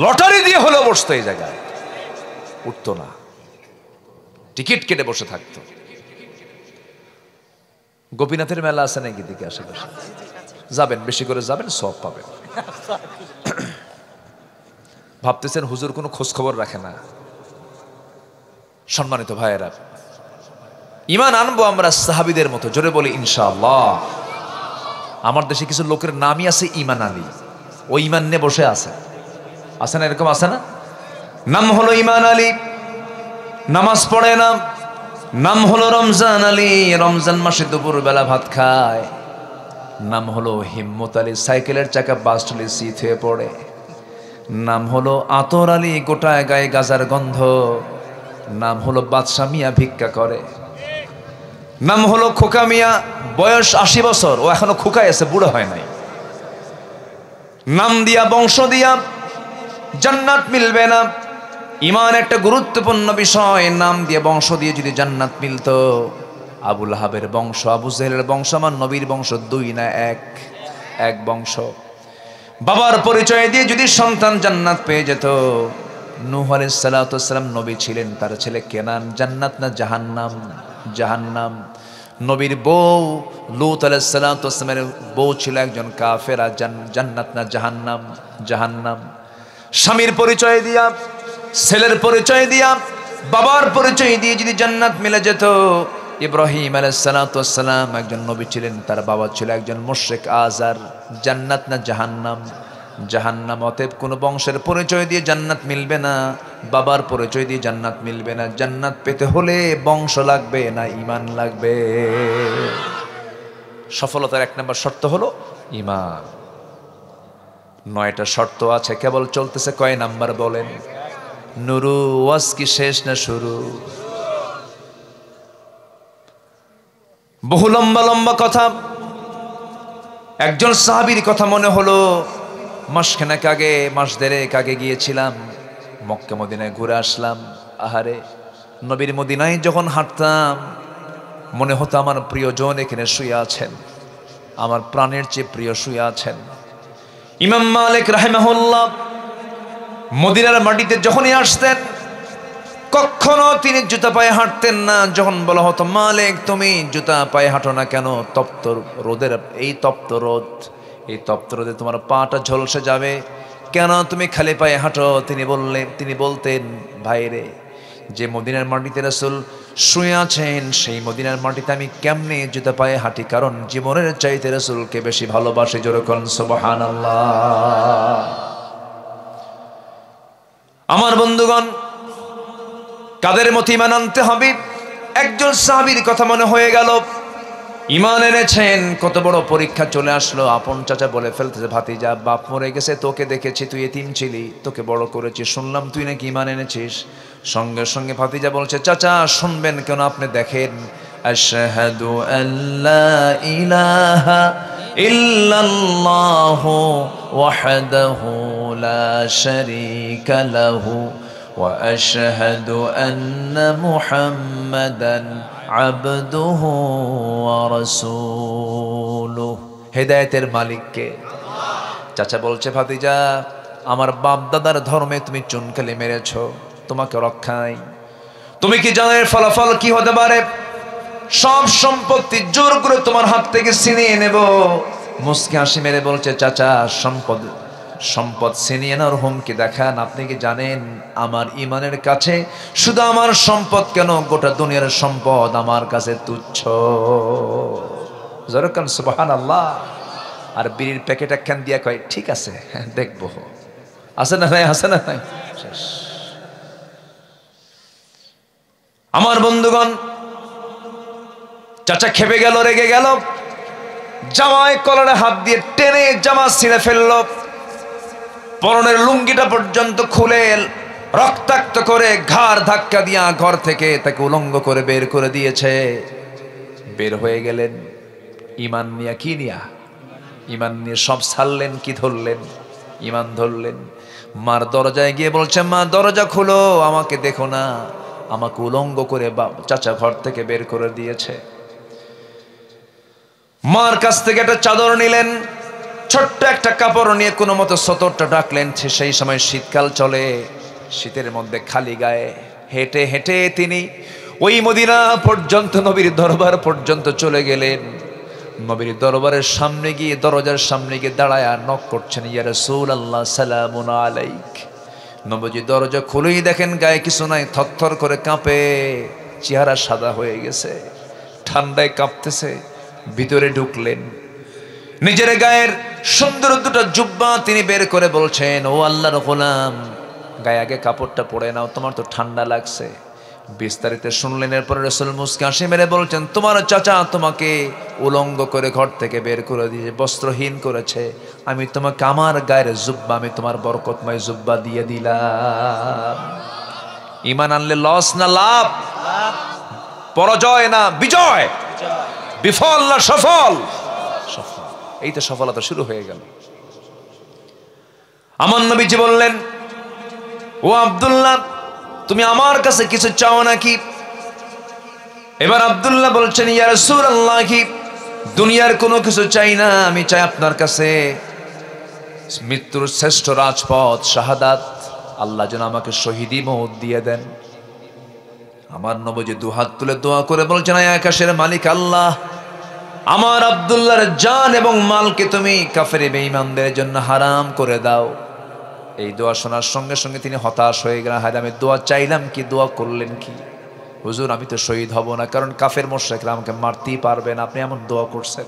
লটারি দিয়ে হলেও বসতো, এই জায়গায় উঠতো না, টিকিট কেটে বসে থাকতো। গোপীনাথের মেলা আছে নাকি দিকে আশেপাশে? যাবেন, বেশি করে যাবেন, সব পাবেন। ভাবতেছেন হুজুর কোনো খোঁজ খবর রাখে না। সম্মানিত ভাইয়েরা, ঈমান আনবো আমরা সাহাবীদের মতো, জোরে বলি ইনশাআল্লাহ। আমার দেশে কিছু লোকের নামই আছে ঈমান আলী, ও ঈমান নিয়ে বসে আছে, আছে না? এরকম আছে না? নাম হলো ঈমান আলী, নামাজ পড়ে না। নাম হলো রমজান আলী, রমজান মাসে দুপুর বেলা ভাত খায়। নাম হলো হিম্মত আলী, সাইকেলের চাকা বাস্টলে শীত হয়ে পড়ে। নাম হলো আতর আলী, গোটায় গায়ে গাজার গন্ধ। নাম হলো বাদশা মিয়া, ভিক্ষা করে। নাম হলো খোকা মিয়া, বয়স 80 বছর, ও এখনো খোকায় আছে, বুড়ো হয় নাই। নাম দিয়া বংশ দিয়া জান্নাত মিলবে না। ঈমান একটা গুরুত্বপূর্ণ বিষয়। নাম দিয়ে বংশ দিয়ে যদি জান্নাত মিলতো, আবুল আহাবের বংশ, আবু জেহেলের বংশ, আমার নবীর বংশ 2 না 1? এক বংশ। বাবার পরিচয় দিয়ে যদি সন্তান জান্নাত পেয়ে যেত, নূহ আলাইহিস সালাতু ওয়াস সালাম নবী ছিলেন, তার ছেলে কেনান, জান্নাত না জাহান্নাম? জাহান্নাম। নবীর বউ লূত আলাইহিস সালাতু ওয়াস সালামের বউ ছিল একজন কাফেরা, জান্নাত না জাহান্নাম? জাহান্নাম। স্বামীর পরিচয় দিয়া, ছেলের পরিচয় দিয়া, বাবার পরিচয় দিয়ে যদি জান্নাত মিলে যেত, ইব্রাহিম আলাইহিস সালাতু ওয়াস সালাম একজন নবী ছিলেন, তার বাবা ছিল একজন মুশরিক আযার, জান্নাত না জাহান্নাম? জাহান্নাম। অতএব কোন বংশের পরিচয় দিয়ে জান্নাত মিলবে না, বাবার পরিচয় দিয়ে জান্নাত মিলবে না। জান্নাত পেতে হলে বংশ লাগবে না ঈমান লাগবে? সফলতার 1 নম্বর শর্ত হলো ঈমান। 9টা শর্ত আছে, কেবল চলতেছে কয় নাম্বার বলেন? নুরু, ওয়াজ কি শেষ না শুরু? বহু লম্বা লম্বা কথা। একজন সাহাবীর কথা মনে হলো, মাসখানেক আগে, মাস 1.5 আগে গিয়েছিলাম মক্কা মদিনায়, ঘুরে আসলাম। আহারে, নবীর মদিনায় যখন হাঁটতাম মনে হতো আমার প্রিয়জন এখানে শুয়ে আছেন, আমার প্রাণের চেয়ে প্রিয় শুয়ে আছেন। ইমাম মালিক রাহিমাহুল্লাহ মদিনার মাটিতে যখনই আসতেন, কখনো তিনি জুতা পায়ে হাঁটতেন না। যখন বলা হতো, মালিক তুমি জুতা পায়ে হাঁটো না কেন? তপ্ত রোদের, এই তপ্ত রোদ, এই তপ্ত রোদে তোমার পাটা ঝলসে যাবে, কেন তুমি খালি পায়ে হাঁটো? তিনি বলতেন, ভাইরে, যে মদিনার মাটিতে রাসূল শুয়ে আছেন, সেই মদিনার মাটিতে আমি কেমনে জুতা পায়ে হাঁটি? কারণ জীবনের চাইতে রাসূলকে বেশি ভালোবাসি। জোরে কোন সুবহানাল্লাহ। আমার বন্ধুগণ, কাদের মতো ঈমান আনতে হবে? একজন সাহাবীর কথা মনে হয়ে গেল, ঈমান এনেছেন, কত বড় পরীক্ষা চলে আসলো। আপন চাচা বলে ফেলতেছে, ভাতিজা, বাপ মরে গেছে, তোকে দেখেছি, তুই এতিম ছিলি, তোকে বড় করেছি, শুনলাম তুই নাকি ঈমান এনেছিস। সঙ্গে সঙ্গে ভাতিজা বলছে, চাচা শুনবেন কেন, আপনি দেখেন, আশহাদু আল্লা ইলাহা ইল্লাল্লাহু ওয়াহদাহু লা শারীকা লাহু ওয়া আশহাদু আন্না মুহাম্মাদান আবদুহু ওয়া রাসূলুহু। হেদায়েতের মালিক কে? চাচা বলছে, ভাতিজা, আমার বাপ দাদার ধর্মে তুমি চুনকালি মেরেছো, তোমাকে রক্ষা নাই। তুমি কি জানো এর ফলাফল কি হতে পারে? সব সম্পত্তি জোর করে তোমার হাত থেকে ছিনিয়ে নেব। মুস্কি হাসি মেরে বলছে, চাচা, সম্পদ ছিনিয়ে নেওয়ার হুমকি দেখান। আপনি কি জানেন আমার ঈমানের কাছে শুধু আমার সম্পদ কেন, গোটা দুনিয়ার সম্পদ আমার কাছে তুচ্ছ। জরকান সুবহানাল্লাহ। আর বিড়ির প্যাকেট একখান দিয়া কয়, ঠিক আছে, দেখবো। আছে না নাই? আছে না নাই? শেষ। আমার বন্ধুগণ, চাচা খেপে গেল, রেগে গেল, জামায় কলারে হাত দিয়ে টেনে জামা ছিঁড়ে ফেলল, পরনের লুঙ্গিটা পর্যন্ত খুলে রক্তাক্ত করে ঘাড় ধাক্কা দিয়া ঘর থেকে তাকে উলঙ্গ করে বের করে দিয়েছে। বের হয়ে গেলেন ঈমান নিয়া। কি নিয়া? ঈমান নিয়ে। সব ছাড়লেন, কি ধরলেন? ঈমান ধরলেন। মার দরজায় গিয়ে বলছে, মা দরজা খুলো, আমাকে দেখো না, আমাকে উলঙ্গ করে চাচা ঘর থেকে বের করে দিয়েছে। মার কাছ থেকে একটা চাদর নিলেন, ছোট্ট একটা কাপড় নিয়ে কোনো মতো সতরটা ডাকলেন। সেই সময় শীতকাল চলে, শীতের মধ্যে খালি গায়ে হেঁটে হেঁটে তিনি ওই মদিনা পর্যন্ত, নবীর দরবার পর্যন্ত চলে গেলেন। নবীর দরবারের সামনে গিয়ে, দরজার সামনে গিয়ে দাঁড়ায় নক করছেন, ইয়া রাসূলুল্লাহ সালামুন আলাইক। নবীজি দরজা খুলেই দেখেন গায়ে কিছু নাই, থরথর করে কাঁপে, চেহারা সাদা হয়ে গেছে, ঠান্ডায় কাঁপতেছে। ভিতরে ঢুকলেন, নিজের গায়ের সুন্দর দুটো জুব্বা তিনি বের করে বলছেন, ও আল্লাহর গোলাম, গায়ে আগে কাপড়টা পরে নাও, তোমার তো ঠান্ডা লাগছে। বিস্তারিত শুনলেন। এরপরে রাসূল মুস্কি হাসি মেরে বলছেন, তোমার চাচা তোমাকে উলঙ্গ করে ঘর থেকে বের করে দিয়ে বস্ত্রহীন করেছে, আমি তোমাকে আমার গায়ের জুব্বা, আমি তোমার বরকতময় জুব্বা দিয়ে দিলাম। ঈমান আনলে লস না লাভ? পরাজয় না বিজয়? বিফল না সফল? সফল। এই তো সফলতা শুরু হয়ে গেল। আমার নবীজি বললেন, ও আব্দুল্লাহ, তুমি আমার কাছে কিছু চাও নাকি? এবার আব্দুল্লাহ বলছেন, ইয়া রাসূলুল্লাহ, দুনিয়ার কোনো কিছু চাই না, আমি চাই আপনার কাছে মৃত্যুর শ্রেষ্ঠ রাজপথ শাহাদাত, আল্লাহ যেন আমাকে শহীদি মওত দিয়ে দেন। আমার নবীজি দুহাত তুলে দোয়া করে বলছেন, আয় আকাশের মালিক আল্লাহ, আমার আব্দুল্লাহর জান এবং মালকে তুমি কাফের বেঈমানদের জন্য হারাম করে দাও। এই দোয়া শোনার সঙ্গে সঙ্গে তিনি হতাশ হয়ে গেলেন। হায়, আমি দোয়া চাইলাম কি, দোয়া করলেন কি? হুজুর, আমি তো শহীদ হব না, কারণ কাফের মুশরিকরা আমাকে মারতেই পারবে না, আপনি এমন দোয়া করছেন।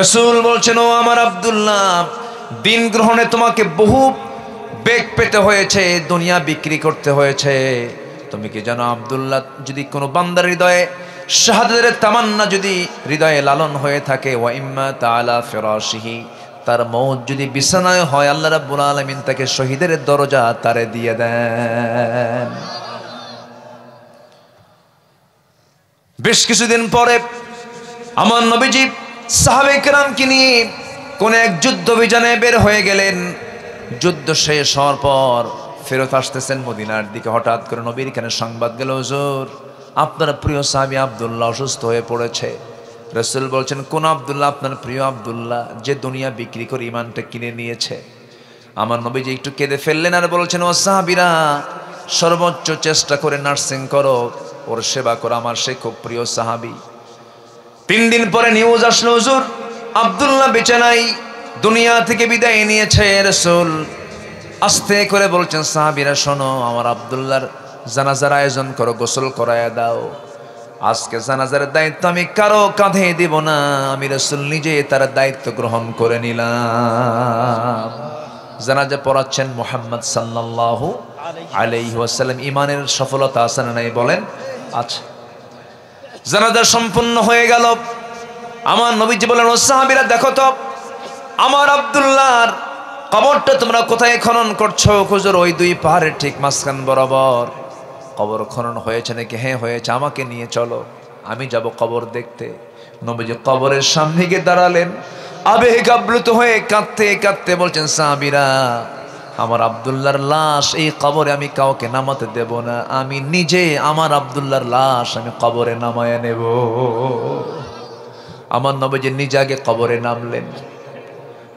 রাসূল বলছেন, ও আমার আব্দুল্লাহ, দিন গ্রহণে তোমাকে বহু বেগ পেতে হয়েছে, দুনিয়া বিক্রি করতে হয়েছে। তুমি কি জানো আব্দুল্লাহ, যদি কোনো বান্দার হৃদয়ে শাহাদাতের তামান্না যদি হৃদয়ে লালন হয়ে থাকে, ওয়া ইম্মা তাআলা ফিরাশিহি, তার মওত যদি বিছানায় হয়, আল্লাহ রাব্বুল আলামিন তাকে শহীদের দরজা তারে দিয়ে দেন। বেশ কিছুদিন পরে আমার নবীজি সাহাবায়ে কেরামকে নিয়ে কোন এক যুদ্ধ অভিযানে বের হয়ে গেলেন। যুদ্ধ শেষ হওয়ার পর ফেরত আসতেছেন মদিনার দিকে, হঠাৎ করে নবীর কানে সংবাদ গেল, হুজুর, আপনার প্রিয় সাহাবী আব্দুল্লাহ অসুস্থ হয়ে পড়েছে। রাসূল বলছেন, কোন আব্দুল্লাহ? আপনার প্রিয় আব্দুল্লাহ, যে দুনিয়া বিক্রি করে ঈমানটা কিনে নিয়েছে। আমার নবীজি একটু কেঁদে ফেললেন আর বলছেন, ও সাহাবীরা, সর্বোচ্চ চেষ্টা করে নার্সিং করো, ওর সেবা করো, আমার সে খুব প্রিয় সাহাবী। 3 দিন পরে নিউজ আসলো, হুজুর আব্দুল্লাহ বেঁচে নাই, দুনিয়া থেকে বিদায় নিয়েছে। রাসূল আস্তে করে বলছেন, সাহাবীরা শোনো, আমার আব্দুল্লাহর জানাজার আয়োজন করো, গোসল করায়া দাও। আজকে জানাজার দায়িত্ব আমি কারো কাঁধে দিব না, আমি রাসূল নিজে তার দায়িত্ব গ্রহণ করে নিলাম। জানাজা পড়াচ্ছেন মুহাম্মদ সাল্লাল্লাহু আলাইহি ওয়াসাল্লাম। ঈমানের সফলতা আছে না নাই বলেন? আচ্ছা, জানাজা সম্পূর্ণ হয়ে গেল। আমার নবীজি বলেন, ও সাহাবীরা, দেখো তো আমার আব্দুল্লাহর কবরটা তোমরা কোথায় খনন করছো? হুজুর, ওই 2 পাহাড়ের ঠিক মাঝখান বরাবর কবর খনন হয়েছে নাকি? হ্যাঁ হয়েছে, আমাকে নিয়ে চলো, আমি যাব কবর দেখতে। নবীজি কবরের সামনে গিয়ে দাঁড়ালেন, আবেগ আপ্লুত হয়ে কাঁদতে কাঁদতে বলছেন, সাহাবীরা, আমার আব্দুল্লাহর লাশ এই কবরে আমি কাউকে নামাতে দেব না, আমি নিজে আমার আব্দুল্লাহর লাশ আমি কবরে নামায় নেব। আমার নবীজি নিজে আগে কবরে নামলেন।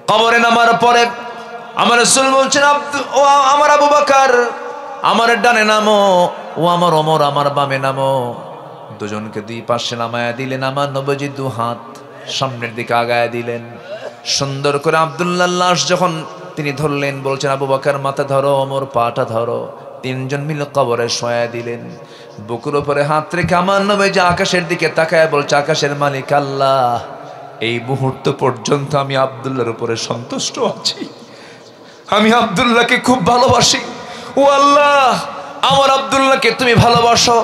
কবরে নামার পরে আমার রাসূল বলছেন, ও আমার আবু বকর, আমার ডানে নামো, ও আমার ওমর, আমার বামে নামো। দুজনকে 2 পাশে নামায়া দিলেন। আমার নবীজি 2 হাত সামনের দিকে আগায়া দিলেন। সুন্দর করে আব্দুল্লাহর লাশ যখন তিনি ধরলেন, বলছেন, আবু বকর মাথা ধরো, ওমর পাটা ধরো। 3 জন মিলে কবরে শোয়া দিলেন। বুকের উপরে হাত রেখে আমার নবীজি আকাশের দিকে তাকায় বলছে, আকাশের মালিক আল্লাহ, এই মুহূর্ত পর্যন্ত আমি আব্দুল্লাহর উপরে সন্তুষ্ট আছি, আমি আব্দুল্লাহকে খুব ভালোবাসি। ও আল্লাহ, আমার আব্দুল্লাহকে তুমি ভালোবাসো,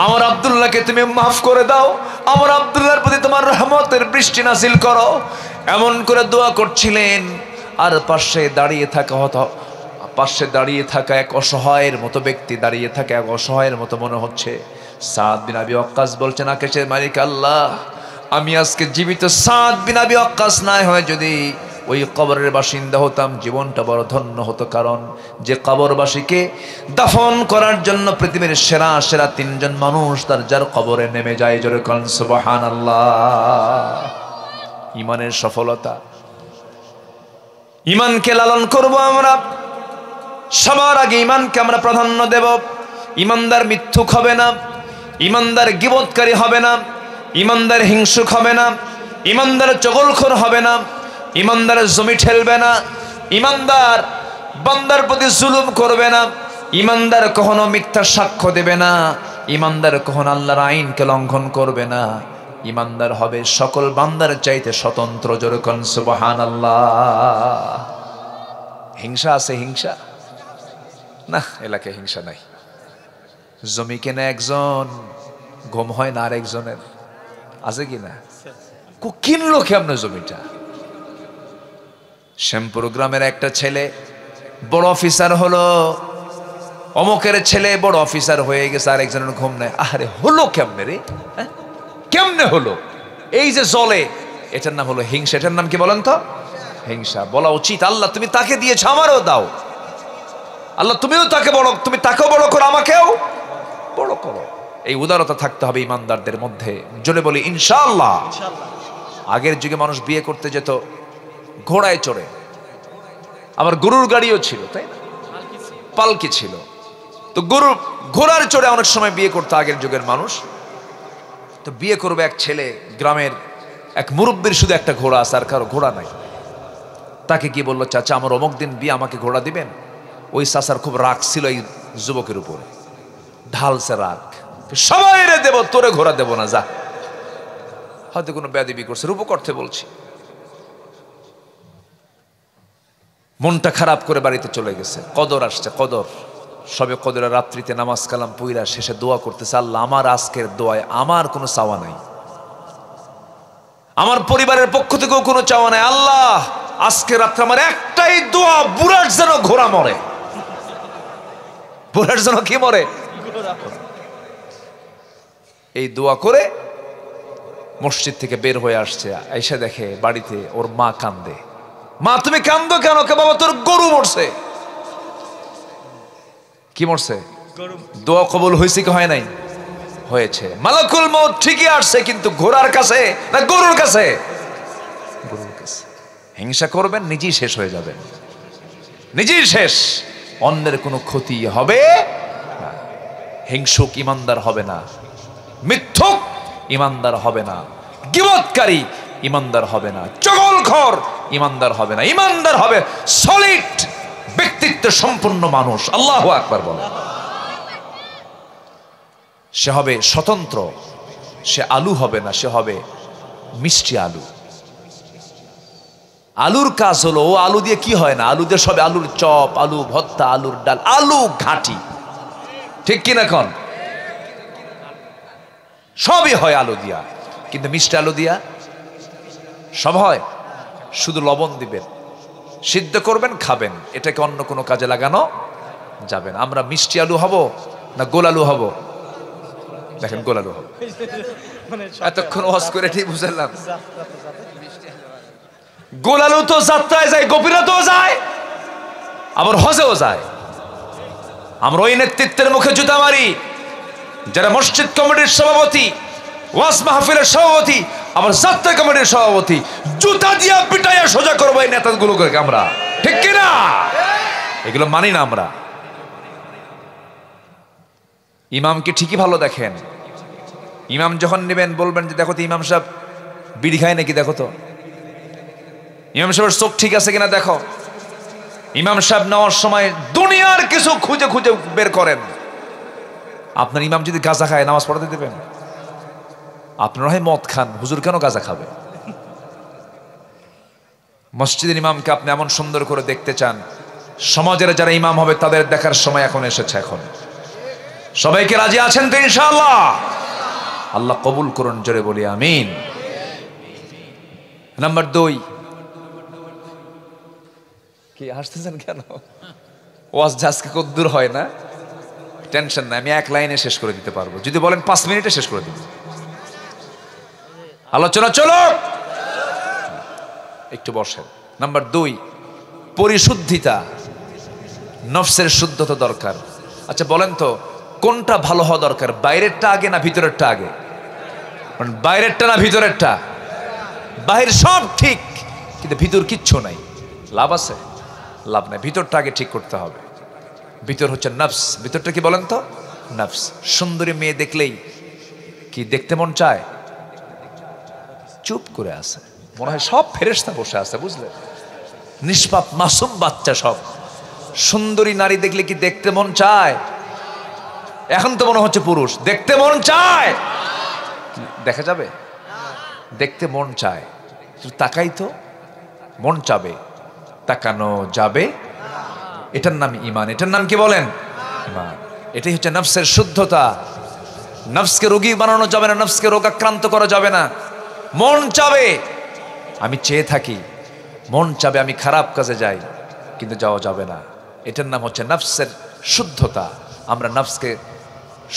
আমার আব্দুল্লাহকে তুমি মাফ করে দাও, আমার আব্দুল্লাহর প্রতি তোমার রহমতের বৃষ্টি নাযিল করো। এমন করে দোয়া করছিলেন। আর পাশে দাঁড়িয়ে থাকা হতো পাশে দাঁড়িয়ে থাকা এক অসহায়ের মতো ব্যক্তি, দাঁড়িয়ে থাকা এক অসহায়ের মতো মনে হচ্ছে। সাদ বিন আবি ওয়াক্কাস বলছেন, আকাশের মালিক আল্লাহ, আমি আজকে জীবিত সাদ বিন আবি ওয়াক্কাস না হয় যদি ওই কবরের বাসিন্দা হতাম, জীবনটা বড় ধন্য হতো। কারণ যে কবরবাসীকে দাফন করার জন্য পৃথিবীর সেরা সেরা তিনজন মানুষ তার যার কবরে নেমে যায়, জোরে কোন সুবহানাল্লাহ। ইমানের সফলতা, ইমানকে লালন করব আমরা। সবার আগে ইমানকে আমরা প্রাধান্য দেব। ইমানদার মিথ্যুক হবে না, ইমানদার গীবতকারী হবে না, ইমানদার হিংসুক হবে না, ইমানদার চগলখোর হবে না, ইমানদার জমি ঠেলবে না, ইমানদার বান্দার প্রতি জুলুম করবে না, ইমানদার কখনো মিথ্যা সাক্ষ্য দেবে না, ইমানদার কখনো আল্লাহর আইনকে লঙ্ঘন করবে না। ইমানদার হবে সকল বান্দার চাইতে স্বতন্ত্র, জোরে কোন সুবহানাল্লাহ। হিংসা আছে? হিংসা না, এলাকায় হিংসা নাই। জমি কেনা একজন, ঘুম হয় না আরেকজনের, আছে কি না? কিনলো কেমন জমিটা? শ্যামপুর গ্রামের একটা ছেলে বড় অফিসার হলো, অমুকের ছেলে বড় অফিসার হয়ে গেছে, আরেকজনের ঘুম নেই। আরে হলো কেমনে রে? কেমনে হলো? এই যে জলে, এটার নাম হলো হিংসা। এটার নাম কি বলেন তো? হিংসা। বলা উচিত, আল্লাহ তুমি তাকে দিয়েছ, আমারও দাও। আল্লাহ তুমিও তাকে বড়, তুমি তাকেও বড় করো, আমাকেও বড় করো। এই উদারতা থাকতে হবে ইমানদারদের মধ্যে। জোরে বলি ইনশাআল্লাহ। আগের যুগে মানুষ বিয়ে করতে যেত ঘোড়ায় চড়ে, আবার গরুর গাড়িও ছিল, তাই না? পালকি ছিল। তো ঘোড়ার চড়ে অনেক সময় বিয়ে করতো আগের যুগের মানুষ। তো বিয়ে করবে এক ছেলে, গ্রামের এক মুরব্বীর শুধু একটা ঘোড়া আছে, আর কারো ঘোড়া নাই। তাকে কি বললো, চাচা আমার অমুক দিন বিয়ে, আমাকে ঘোড়া দিবেন? ওই চাচার খুব রাগ ছিল এই যুবকের উপরে, ঢালছে রাগ, সবাই রে দেব, তোরে ঘোড়া দেব না, যা। হয়তো কোনো বেয়াদবি করছে, রূপ করতে বলছি। মনটা খারাপ করে বাড়িতে চলে গেছে। কদর আসছে, কদর, সবে কদরের রাত্রিতে নামাজ কালাম পইরা শেষে দোয়া করতেছে, আল্লাহ আমার আজকের দোয়ায় আমার কোনো চাওয়া নাই, আমার পরিবারের পক্ষ থেকেও কোনো চাওয়া নাই। আল্লাহ আজকে রাত্রে আমার একটাই দোয়া, বুড়ার যেন ঘোড়া মরে। বুড়ার যেন কি মরে? এই দোয়া করে মসজিদ থেকে বের হয়ে আসছে, এসে দেখে বাড়িতে ওর মা কান্দে। মা তুমি কান্দো কেন? কে বাবা, তোর গরু মরছে। কি মরছে? দোয়া কবুল হয়েছে কি হয় নাই? হয়েছে। মালাকুল মউত ঠিকই আসছে, কিন্তু ঘোড়ার কাছে না গরুর কাছে? গরুর কাছে। হিংসা করবেন, নিজেই শেষ হয়ে যাবেন, নিজেই শেষ, অন্যের কোনো ক্ষতি হবে না। হিংসুক ইমানদার হবে না, মিথ্যুক ইমানদার হবে না, গীবতকারী ইমানদার হবে না, চগলখোর ইমানদার হবে না। ইমানদার হবে সলিড ব্যক্তিত্ব সম্পন্ন মানুষ। আল্লাহু আকবার বলে। সে হবে স্বতন্ত্র, সে আলু হবে না, সে হবে মিষ্টি আলু। আলুর কাজ হলো, ও আলু দিয়ে কি হয় না, আলু দিয়ে সবে আলুর চপ, আলু ভর্তা, আলুর ডাল, আলু ঘাটি, ঠিক কিনা কোন? সবই হয় আলু দিয়া, কিন্তু মিষ্টি আলু দিয়া সব হয়? শুধু লবণ দিবেন, সিদ্ধ করবেন, খাবেন, এটাকে অন্য কোনো কাজে লাগানো যাবে না। আমরা মিষ্টি আলু হব না গোল আলু হব? দেখেন গোল আলু হব। এতক্ষণ ওয়াজ করে ঠিক বুঝলাম, গোল আলু তো যাত্রায় যায়, গোপীনাথেও যায়, আবার হজেও যায়। আমরা ওই নেতৃত্বের মুখে জুতা মারি যারা মসজিদ কমিটির সভাপতি, ওয়াজ মাহফিলের সভাপতি, আবার যাত্রা কমিটির সভাপতি। জুতা দিয়া পিটাইয়া সোজা করবো এই নেতাগুলোকে আমরা, ঠিক কিনা? এগুলো মানি না আমরা। ইমামকে ঠিকই ভালো দেখেন, ইমাম যখন নেবেন বলবেন যে দেখো তো ইমাম সাহেব বিড়ি খায় নাকি, দেখো তো ইমাম সাহেবের চোখ ঠিক আছে কিনা দেখো। ইমাম সাহেব নেওয়ার সময় দুনিয়ার কিছু খুঁজে খুঁজে বের করেন। আপনার ইমাম যদি গাঁজা খায় নামাজ পড়াতে দেবেন? আপনারা হয় মদ খান, হুজুর কেন গাঁজা খাবে? মসজিদের ইমামকে আপনি এমন সুন্দর করে দেখতে চান, সমাজের যারা ইমাম হবে তাদের দেখার সময় এখন এসেছে। এখন সবাইকে রাজি আছেন তো ইনশাআল্লাহ? আল্লাহ কবুল করুন, জোরে বলি আমিন। নাম্বার 2, কি হাসতেছেন কেন? ওয়াজ আজকে কদ্দূর হয় না, টেনশন নাই, আমি এক লাইনে শেষ করে দিতে পারবো, যদি বলেন 5 মিনিটে শেষ করে দিব। আলোচনা চলো, একটু বসেন। নাম্বার 2, পরিশুদ্ধিতা, নফসের শুদ্ধতা দরকার। আচ্ছা বলেন তো কোনটা ভালো হওয়া দরকার, বাইরেরটা আগে না ভিতরেরটা আগে? বাইরেরটা না ভিতরেরটা? বাহির সব ঠিক কিন্তু ভিতর কিচ্ছু নাই, লাভ আছে? লাভ নাই, ভিতরটা আগে ঠিক করতে হবে। ভিতর হচ্ছে নফস। ভিতরটা কি বলেন তো? নফস। সুন্দরী মেয়ে দেখলেই কি দেখতে মন চায়? চুপ করে আছে, মনে হয় সব ফেরেশতা বসে আছে, বুঝলেন? নিষ্পাপ মাসুম বাচ্চা সব। সুন্দরী নারী দেখলে কি দেখতে মন চায়? এখন তো মনে হচ্ছে পুরুষ, দেখতে মন চায়? দেখা যাবে? দেখতে মন চায়, তাকাই তো মন চাবে, তাকানো যাবে। এটার নাম ঈমান। এটার নাম কি বলেন? ঈমান। এটাই হচ্ছে নফসের শুদ্ধতা। নফসকে রোগী বানানো যাবে না, নফসকে রোগাক্রান্ত করা যাবে না। মন চাবে আমি চেয়ে থাকি, মন চাবে আমি খারাপ কাজে যাই, কিন্তু যাওয়া যাবে না। এটার নাম হচ্ছে নফসের শুদ্ধতা। আমরা নফসকে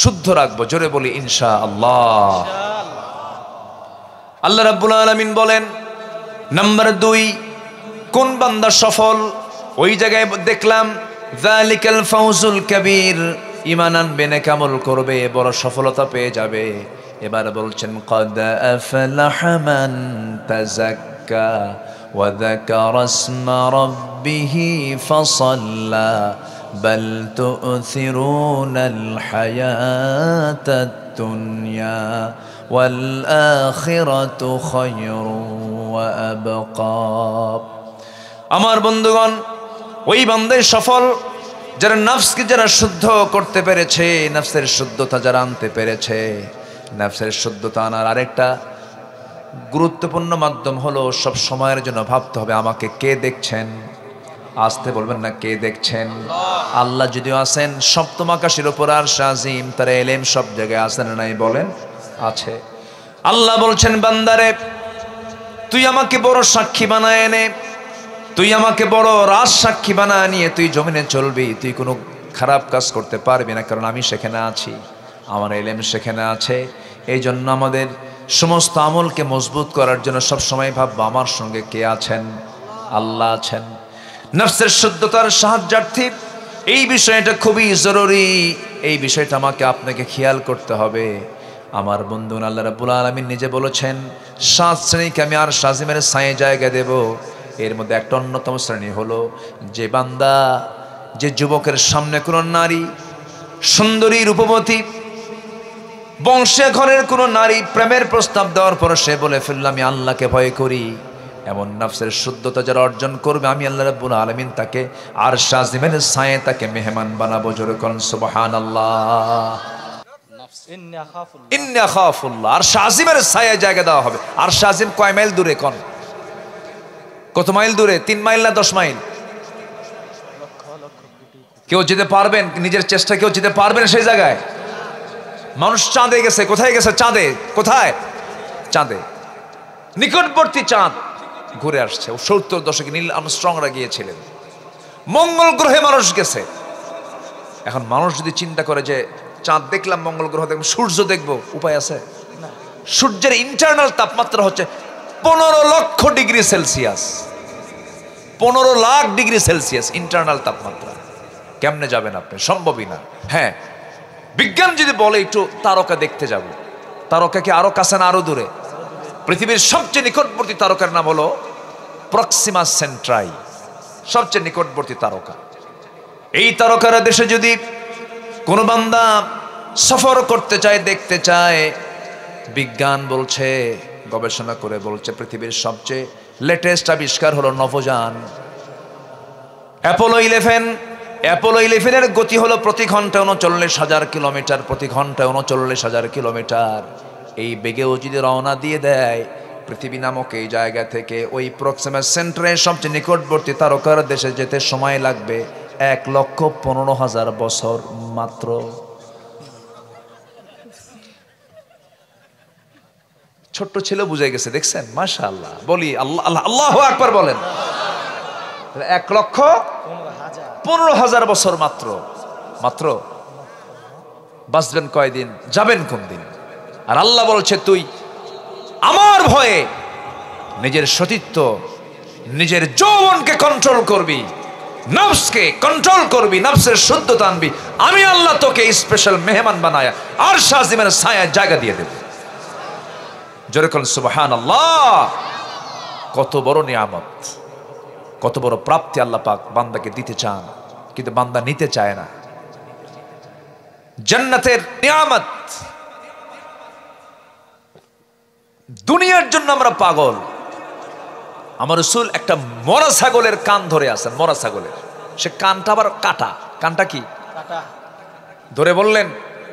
শুদ্ধ রাখবো, জোরে বলি ইনশাআল্লাহ। আল্লাহ রাব্বুল আলামিন বলেন নাম্বার 2, কোন বান্দা সফল? ওই জায়গায় দেখলাম যালিকাল ফাউজুল কাবীর, ঈমান আনবে, নেক আমল করবে, বড় সফলতা পেয়ে যাবে। এবার বলছেন ক্বাদ আফলাহা মান তাযাক্কা ওয়া যাকারা ইসমা রাব্বিহি ফাসাল্লা বাল তু'থিরুনাল হায়াতাদ দুনিয়া ওয়াল আখিরাতু খায়রুন ওয়া আবকা। আমার বন্ধুগণ, ওই বান্দাই সফল যারা নফসকে যারা শুদ্ধ করতে পেরেছে, নফসের শুদ্ধতা যারা আনতে পেরেছে। নফসের শুদ্ধতা আনার আরেকটা গুরুত্বপূর্ণ মাধ্যম হলো সব সময়ের জন্য ভাবতে হবে আমাকে কে দেখছেন। আসতে বলবেন না, কে দেখছেন? আল্লাহ যদিও আছেন সপ্তম আকাশের উপর আরশ আজিম, তার ইলম সব জায়গায় আছেন নাই বলেন? আছে। আল্লাহ বলছেন বান্দারে তুই আমাকে বড় সাক্ষী বানায় এনে, তুই আমাকে বড় রাজ সাক্ষী বানায় নিয়ে তুই জমিনে চলবি, তুই কোনো খারাপ কাজ করতে পারবি না, কারণ আমি সেখানে আছি, আমার ইলম সেখানে আছে। এই জন্য আমাদের সমস্ত আমলকে মজবুত করার জন্য সবসময় ভাববো আমার সঙ্গে কে আছেন? আল্লাহ আছেন। নফসের শুদ্ধতার সাহায্যার্থী এই বিষয়টা খুবই জরুরি। এই বিষয়টা আমাকে আপনাকে খেয়াল করতে হবে। আমার বন্ধু আল্লাহ রাব্বুল আলামিন নিজে বলেছেন 7 শ্রেণীকে আমি আরশ আজিমের ছায়ে জায়গা দেব। এর মধ্যে একটা অন্যতম শ্রেণী হলো যে বান্দা, যে যুবকের সামনে কোনো নারী সুন্দরী রূপবতী বংশে ঘরের কোনো নারী প্রেমের প্রস্তাব দেওয়ার পর সে বলে ফেলল আমি আল্লাহকে ভয় করি, এমন নফসের শুদ্ধতা যারা অর্জন করবে আমি আল্লাহ রাব্বুল আলামিন তাকে আরশ আজিমের ছায়ে তাকে মেহমান বানাবো। জোরে করুন সুবহানাল্লাহ। ইন্নী আখাফুল্লাহ। আরশ আজিমের ছায়ে জায়গা দেওয়া হবে। আরশ আজিম কয় মাইল দূরে? কোন কত মাইল দূরে? 3 মাইল না 10 মাইল? কেউ যেতে পারবেন? নিজের চেষ্টা কেউ যেতে পারবেন সেই জায়গায়? মানুষ চাঁদে গেছে। কোথায় গেছে? চাঁদে। কোথায়? চাঁদে। নিকটবর্তী চাঁদ ঘুরে আসছে। 70 দশকে নীল আর্মস্ট্রংরা গিয়েছিলেন। মঙ্গল গ্রহে মানুষ গেছে। এখন মানুষ যদি চিন্তা করে যে চাঁদ দেখলাম, মঙ্গল গ্রহ দেখলাম, সূর্য দেখবো, উপায় আছে? সূর্যের ইন্টারনাল তাপমাত্রা হচ্ছে 15 লক্ষ degree Celsius. 15 lakh degree Celsius internal তাপমাত্রা। কেমনে যাবেন আপনি? সম্ভবই না। হ্যাঁ, বিজ্ঞান যদি বলে একটু তারকা দেখতে যাব, তারকা কি আরো কাছে না আরো দূরে? পৃথিবীর সবচেয়ে নিকটবর্তী তারকার নাম হলো প্রক্সিমা সেন্ট্রাই, সবচেয়ে নিকটবর্তী তারকা। এই তারকার দেশে যদি কোনো বান্দা সফর করতে চায়, দেখতে চায়, বিজ্ঞান বলছে, গবেষণা করে বলছে পৃথিবীর সবচেয়ে লেটেস্ট আবিষ্কার হলো নভোযান অ্যাপোলো 11। অ্যাপোলো 11-এর গতি হলো প্রতি ঘন্টায় 39,000 কিলোমিটার, প্রতি ঘন্টায় 39,000 কিলোমিটার। এই বেগেও যদি রওনা দিয়ে দেয় পৃথিবী নামক এই জায়গা থেকে ওই প্রক্সিমা সেন্টারের সবচেয়ে নিকটবর্তী তারকার দেশে যেতে সময় লাগবে 1,15,000 বছর মাত্র। ছোট্ট ছেলে বুঝে গেছে, দেখছেন? মাশাআল্লাহ। বলি আল্লাহ, আল্লাহু আকবার বলেন। 1,15,000 বছর মাত্র মাত্র। বাঁচবেন কয়দিন, যাবেন কোন দিন? আর আল্লাহ বলছে তুই আমার ভয়ে নিজের সতীত্ব, নিজের যৌবনকে কন্ট্রোল করবি, নফসকে কন্ট্রোল করবি, নফসের শুদ্ধতা আনবি, আমি আল্লাহ তোকে স্পেশাল মেহমান বানায়া আর শাজিমের ছায়া জায়গা দিয়ে দেব। যেরকম সুবহানাল্লাহ। কত বড় নিয়ামত, কত বড় প্রাপ্তি আল্লাহ পাক বান্দাকে দিতে চান, কিন্তু বান্দা নিতে চায় না। জান্নাতের নিয়ামত, দুনিয়ার জন্য আমরা পাগল। আমার রাসূল একটা মরা ছাগলের কান ধরে আছেন, মরা ছাগলের, সে কানটা আবার কাটা। কানটা কি কাটা ধরে বললেন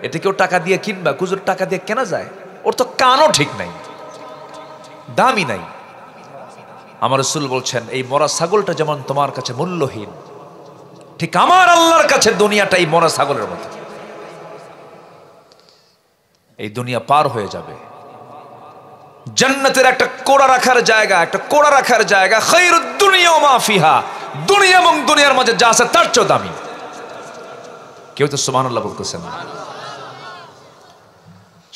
এটা কেউ টাকা দিয়ে কিনবা? কুজুর টাকা দিয়ে কেনা যায়? ওর তো কানও ঠিক নাই, দামি নাই। আমার রাসূল বলছেন এই মরা ছাগলটা যেমন তোমার কাছে মূল্যহীন, ঠিক আমার আল্লাহর কাছে দুনিয়াটা এই মরা ছাগলের মতো। এই দুনিয়া পার হয়ে যাবে, জান্নাতের একটা কোড়া রাখার জায়গা, একটা কোড়া রাখার জায়গা। খায়রুদ দুনিয়া ওয়া মা ফিহা, দুনিয়া এবং দুনিয়ার মাঝে যা আছে তার চেয়ে দামি। কেউ তো সুবহানাল্লাহ বলতেছেন না।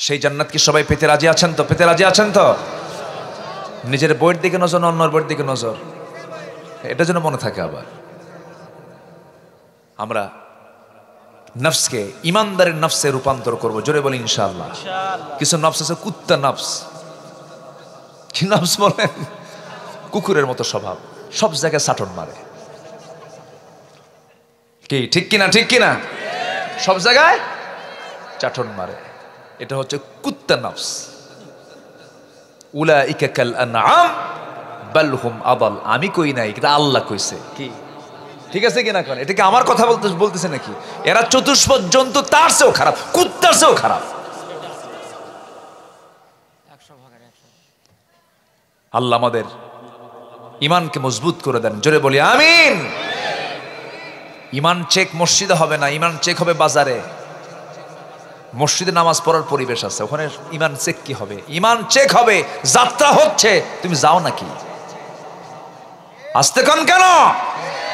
সেই জান্নাত কি সবাই পেতে রাজি আছেন তো? পেতে রাজি আছেন তো? নিজের বইয়ের দিকে নজর, অন্যর বইয়ের দিকে নজর, এটা যেন মনে থাকে। আবার আমরা নফসকে ইমানদারের নফসে রূপান্তর করব। জোরে বলি ইনশাআল্লাহ। কিছু নফস আছে কুত্তা নফস। কি নফস বলেন? কুকুরের মতো স্বভাব, সব জায়গায় সাটন মারে। কি ঠিক কিনা? ঠিক কিনা? সব জায়গায় চাটন মারে। এটা হচ্ছে কুত্তা নফস। উলাইকা কাল আনআম বাল হুম আদাল। আমি কই নাই, এটা আল্লাহ কইছে। কি ঠিক আছে কিনা? কোন এটা কি আমার কথা বলতেছে নাকি? এরা চতুষ্পদ জন্তু, তার চেয়েও খারাপ, কুত্তার চেয়েও খারাপ। আল্লাহ আমাদের ইমানকে মজবুত করে দেন। জোরে বলি আমিন। ইমান চেক মসজিদে হবে না, ইমান চেক হবে বাজারে। মসজিদে নামাজ পড়ার পরিবেশ আছে, ওখানে ইমান চেক কি হবে? ইমান চেক হবে যাত্রা হচ্ছে, তুমি যাও নাকি? আসতে কোন কেন?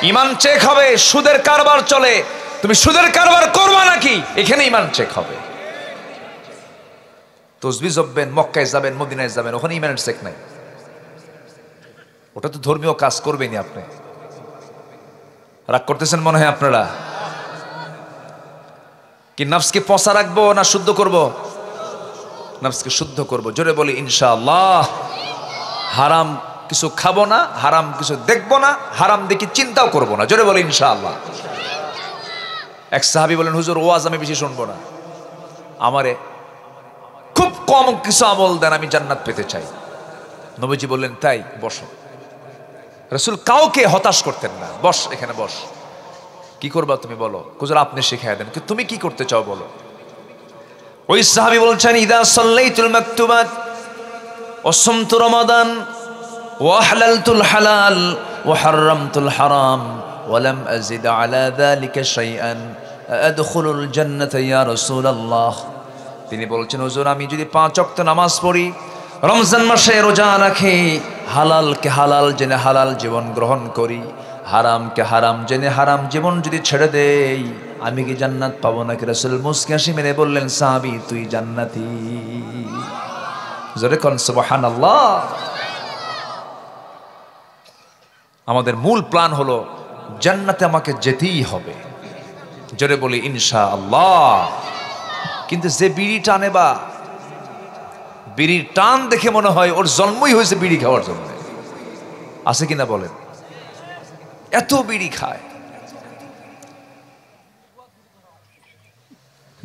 ইমান চেক হবে। সুদের কারবার চলে, তুমি সুদের কারবার করবা নাকি? এখানে ইমান চেক হবে। তসবিহ জপবেন, মক্কায় যাবেন, মদিনায় যাবেন, ওখানে ইমানের চেক নাই। ওটা তো ধর্মীয় কাজ করবেনই আপনি। রাগ করতেছেন মনে হয় আপনারা। কি নফসকে পচা রাখবো না শুদ্ধ করব? নফসকে শুদ্ধ করব। জোরে বলি ইনশাআল্লাহ। হারাম কিছু খাবো না, হারাম কিছু দেখবো না, হারাম দেখি চিন্তাও করবো না। জোরে বলি ইনশাআল্লাহ। এক সাহাবী বলেন হুজুর ওয়াজ আমি বেশি শুনবো না, আমারে খুব কম কিছু আমল দেন, আমি জান্নাত পেতে চাই। নবীজি বললেন তাই, বসো। রাসূল কাউকে হতাশ করতেন না। বস, এখানে বস, কি করবা তুমি বলো? হুজুর আপনি শিখায় দেন, তুমি কি করতে চাও বলো। ওই সাহাবী বলছেন ইদা সাল্লাইতুল মাকতুবাত ওয়া সামতু রমাদান ওয়া হালালতুল হালাল ওয়া হারামতুল হারাম ওয়া লাম আযিদ আলা যালিকা শাইআন আদখুলুল জান্নাতা ইয়া রাসূলুল্লাহ। তিনি বলছেন হুজুর আমি যদি 5 ওয়াক্ত নামাজ পড়ি, রমজান মাসে রোজা রাখি, হালালকে হালাল জেনে হালাল জীবন গ্রহণ করি, হারামকে হারাম জেনে হারাম জীবন যদি ছেড়ে দেই, আমি কি জান্নাত পাবো নাকি? রাসূল মুস্কি হাসি মেরে বললেন সাহাবী তুই জান্নাতি। জোরে কোন সুবহানাল্লাহ। আমাদের মূল প্ল্যান হলো জান্নাতে আমাকে যেতেই হবে। জোরে বলি ইনশাআল্লাহ। কিন্তু যে বিড়ি টানে, বা বিড়ির টান দেখে মনে হয় ওর জন্মই হয়েছে বিড়ি খাওয়ার জন্য, আছে কিনা বলেন? এত বিড়ি খায়,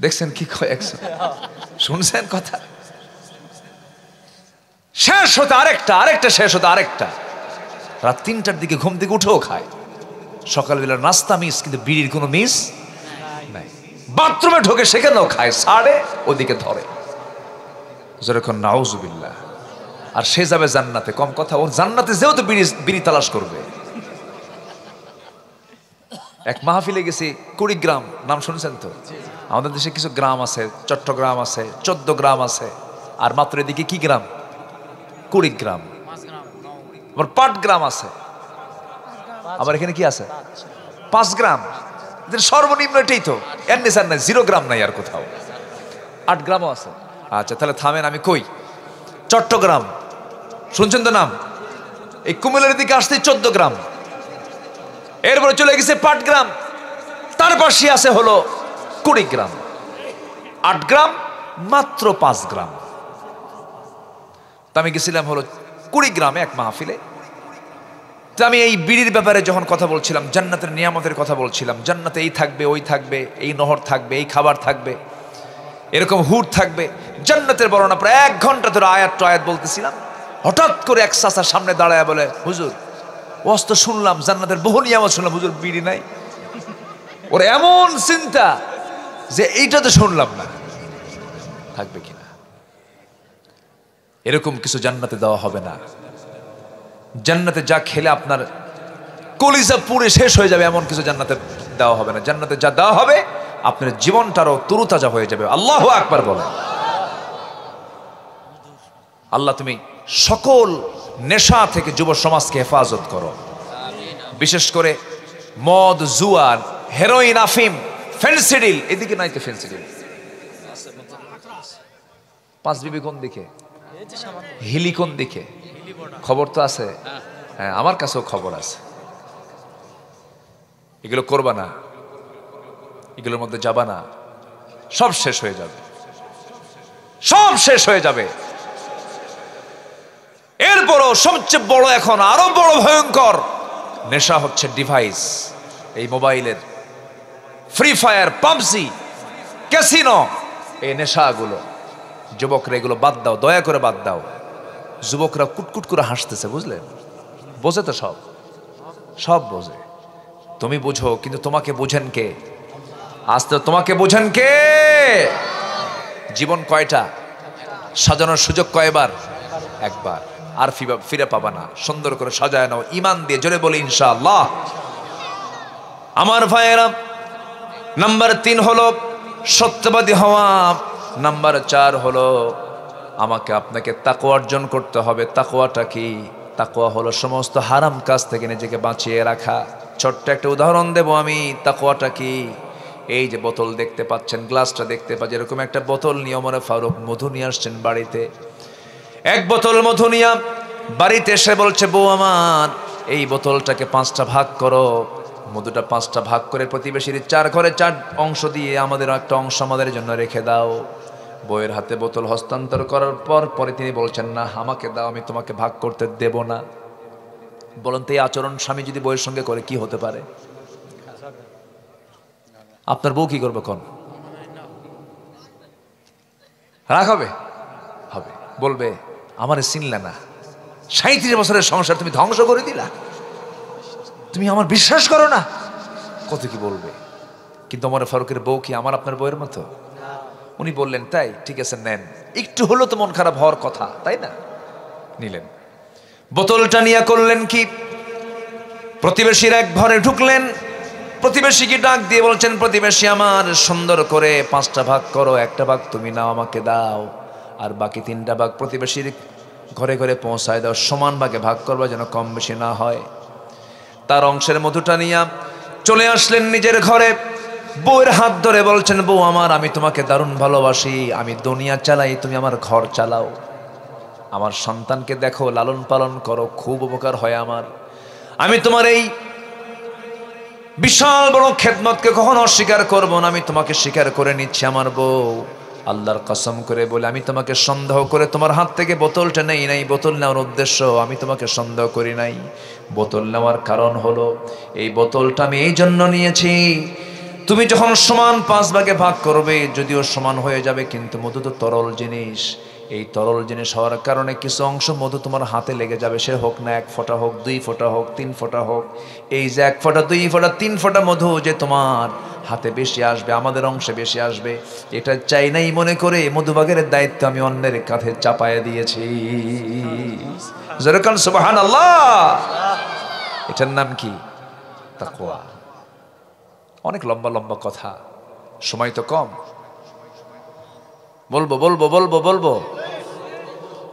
দেখছেন কি কয়? শুনছেন কথা? শেষ হতে আরেকটা, আরেকটা শেষ হতে আরেকটা। রাত 3টার দিকে ঘুম থেকে উঠেও খায়। সকালবেলা নাস্তা মিস, কিন্তু বিড়ির কোনো মিস নাই। বাথরুমে ঢোকে সেখানেও খায়, ছাড়ে ওদিকে ধরে। যেরকম নাউজুবিল্লাহ। আর সে যাবে জান্নাতে, কম কথা। ওর জান্নাতে যেও তো বিড়ি তালাশ করবে। এক মাহফিলে গেছি কুড়িগ্রাম, নাম শুনছেন তো? আমাদের দেশে কিছু গ্রাম আছে, চট্টগ্রাম আছে, 14 গ্রাম আছে, আর মাত্র এদিকে কি গ্রাম? কুড়িগ্রাম। আবার পাটগ্রাম আছে। আমার এখানে কি আছে 5 গ্রাম, সর্বনিম্ন এটাই তো, এর নিচে আর নাই, 0 গ্রাম নাই আর কোথাও। 8 গ্রামও আছে। আচ্ছা তাহলে থামেন, আমি কই চট্টগ্রাম শুনছেন তো নাম, এই কুমিল্লার দিকে আসতে 14 গ্রাম, এরপরে চলে গেছে পাটগ্রাম, তার পাশে আছে হলো 20 গ্রাম। 8 গ্রাম মাত্র 5 গ্রাম। তা আমি গেছিলাম হলো 20 গ্রামে এক মাহফিলে। তো আমি এই বিড়ির ব্যাপারে যখন কথা বলছিলাম, জান্নাতের নিয়ামতের কথা বলছিলাম, জান্নাতে এই থাকবে, ওই থাকবে, এই নহর থাকবে, এই খাবার থাকবে, এরকম হুড থাকবে, জান্নাতের বর্ণনা প্রায় 1 ঘন্টা ধরে আয়াত টু আয়াত বলতেছিলাম। হঠাৎ করে এক চাচা সামনে দাঁড়ায় বলে, হুজুর ওয়াজ তো শুনলাম, জান্নাতের বহু নিয়ামত শুনলাম, হুজুর বিড়ি নাই। ওর এমন চিন্তা যে এইটা তো শুনলাম না, থাকবে কিনা। এরকম কিছু জান্নাতে দেওয়া হবে না। জান্নাতে যা খেলে আপনার কলিজা পুড়ে শেষ হয়ে যাবে, এমন কিছু জান্নাতে দেওয়া হবে না। জান্নাতে যা দেওয়া হবে আপনার জীবনটারও তরুতাজা হয়ে যাবে। আল্লাহু আকবার বলেন। আল্লাহ তুমি সকল নেশা থেকে যুব সমাজকে হেফাজত করো, বিশেষ করে মদ, জুয়া, হেরোইন, আফিম, ফেন্সিডিল, এদিকে নাই তো ফেন্সিডিল। 5 বিবি কোন দিকে, হিলি কোন দিকে, খবর তো আছে? হ্যাঁ, আমার কাছেও খবর আছে। এগুলো করবা না, এগুলোর মধ্যে যাবা না, সব শেষ হয়ে যাবে, সব শেষ হয়ে যাবে। এরপরও সবচেয়ে বড়, এখন আরো বড় ভয়ঙ্কর নেশা হচ্ছে ডিভাইস, এই মোবাইলের, ফ্রি ফায়ার, পাবজি, ক্যাসিনো, এই নেশাগুলো। যুবকরা এগুলো বাদ দাও, দয়া করে বাদ দাও। যুবকরা কুটকুট করে হাসতেছে, বুঝলেন? বোঝে তো, সব সব বোঝে। তুমি বুঝো, কিন্তু তোমাকে বুঝেন কে? আজ তো তোমাকে বুঝেন কে? জীবন কয়টা, সাজানোর সুযোগ কয়বার? একবার, আর ফিরে পাবা না। সুন্দর করে সাজায় নাও ঈমান দিয়ে, জোরে বলি ইনশাআল্লাহ। আমার ভাইয়েরা, নাম্বার 3 হলো সত্যবাদী হওয়া। নাম্বার 4 হলো আমাকে আপনাকে তাকওয়া অর্জন করতে হবে। তাকওয়াটা কি? তাকওয়া হলো সমস্ত হারাম কাজ থেকে নিজেকে বাঁচিয়ে রাখা। ছোট্ট একটা উদাহরণ দেব আমি। তাকওয়াটা কি? এই যে বোতল দেখতে পাচ্ছেন, গ্লাসটা দেখতে পাচ্ছেন, এরকম একটা বোতল নিয়ে ওমর ফারুক মধু নিয়ে আসছেন বাড়িতে। 1 বোতল মধু নিয়ে বাড়িতে এসে বলছে, বউ আমার, এই বোতলটাকে 5টা ভাগ করো। মধুটা 5টা ভাগ করে প্রতিবেশীর 4 ঘরে 4 অংশ দিয়ে আমাদের একটা অংশ আমাদের জন্য রেখে দাও। বউয়ের হাতে বোতল হস্তান্তর করার পরে তিনি বলছেন, না, আমাকে দাও, আমি তোমাকে ভাগ করতে দেব না। বলেন তো এই আচরণ স্বামী যদি বউয়ের সঙ্গে করে কি হতে পারে? আপনার বউ কি করবে? কোন রাগ হবে? হবে, বলবে আমারে চিনলে না, 37 বছরের সংসার তুমি ধ্বংস করে দিলা, তুমি আমার বিশ্বাস করো না, কত কি বলবে। কিন্তু ওমর ফারুকের বউ কি আমার আপনার বউয়ের মতো? উনি বললেন, তাই, ঠিক আছে, নেন। একটু হলো তো মন খারাপ হওয়ার কথা, তাই না? নিলেন বোতলটা, নিয়ে করলেন কি, প্রতিবেশীর এক ঘরে ঢুকলেন। প্রতিবেশীকে ডাক দিয়ে বলছেন, প্রতিবেশী আমার, সুন্দর করে 5টা ভাগ করো, 1টা ভাগ তুমি নাও, আমাকে দাও, আর বাকি 3টা ভাগ প্রতিবেশীর ঘরে ঘরে পৌঁছায় দাও। সমান ভাগে ভাগ করবা, যেন কম বেশি না হয়। তার অংশের মধুটা নিয়ে চলে আসলেন নিজের ঘরে। বউয়ের হাত ধরে বলছেন, বউ আমার, আমি তোমাকে দারুণ ভালোবাসি, আমি দুনিয়া চালাই, তুমি আমার ঘর চালাও, আমার সন্তানকে দেখো, লালন পালন করো, খুব উপকার হয় আমার। আমি তোমার এই বিশাল বড় খেদমতকে কখনো অস্বীকার করব না, আমি তোমাকে স্বীকার করে নিচ্ছি আমার বউ। আল্লাহর কসম করে বলে, আমি তোমাকে সন্দেহ করে তোমার হাত থেকে বোতলটা নেই নাই। বোতল নেওয়ার উদ্দেশ্য আমি তোমাকে সন্দেহ করি নাই। বোতল নেওয়ার কারণ হলো, এই বোতলটা আমি এই জন্য নিয়েছি, তুমি যখন সমান 5 ভাগে ভাগ করবে, যদিও সমান হয়ে যাবে, কিন্তু মধু তো তরল জিনিস। এই তরল জিনিস হওয়ার কারণে কিছু অংশ মধু তোমার হাতে লেগে যাবে, সে হোক না 1 ফোঁটা হোক, 2 ফোঁটা হোক, 3 ফোঁটা হোক। এই যে 1 ফোঁটা, 2 ফোঁটা, 3 ফোঁটা মধু যে তোমার হাতে বেশি আসবে, আমাদের অংশে বেশি আসবে, এটা চাই নাই মনে করে মধুবাগের দায়িত্ব আমি অন্যের কাঁধে চাপায়া দিয়েছি। যেরকম সুবহানাল্লাহ। এটার নাম কি? তাকওয়া। অনেক লম্বা লম্বা কথা, সময় তো কম, বলবো।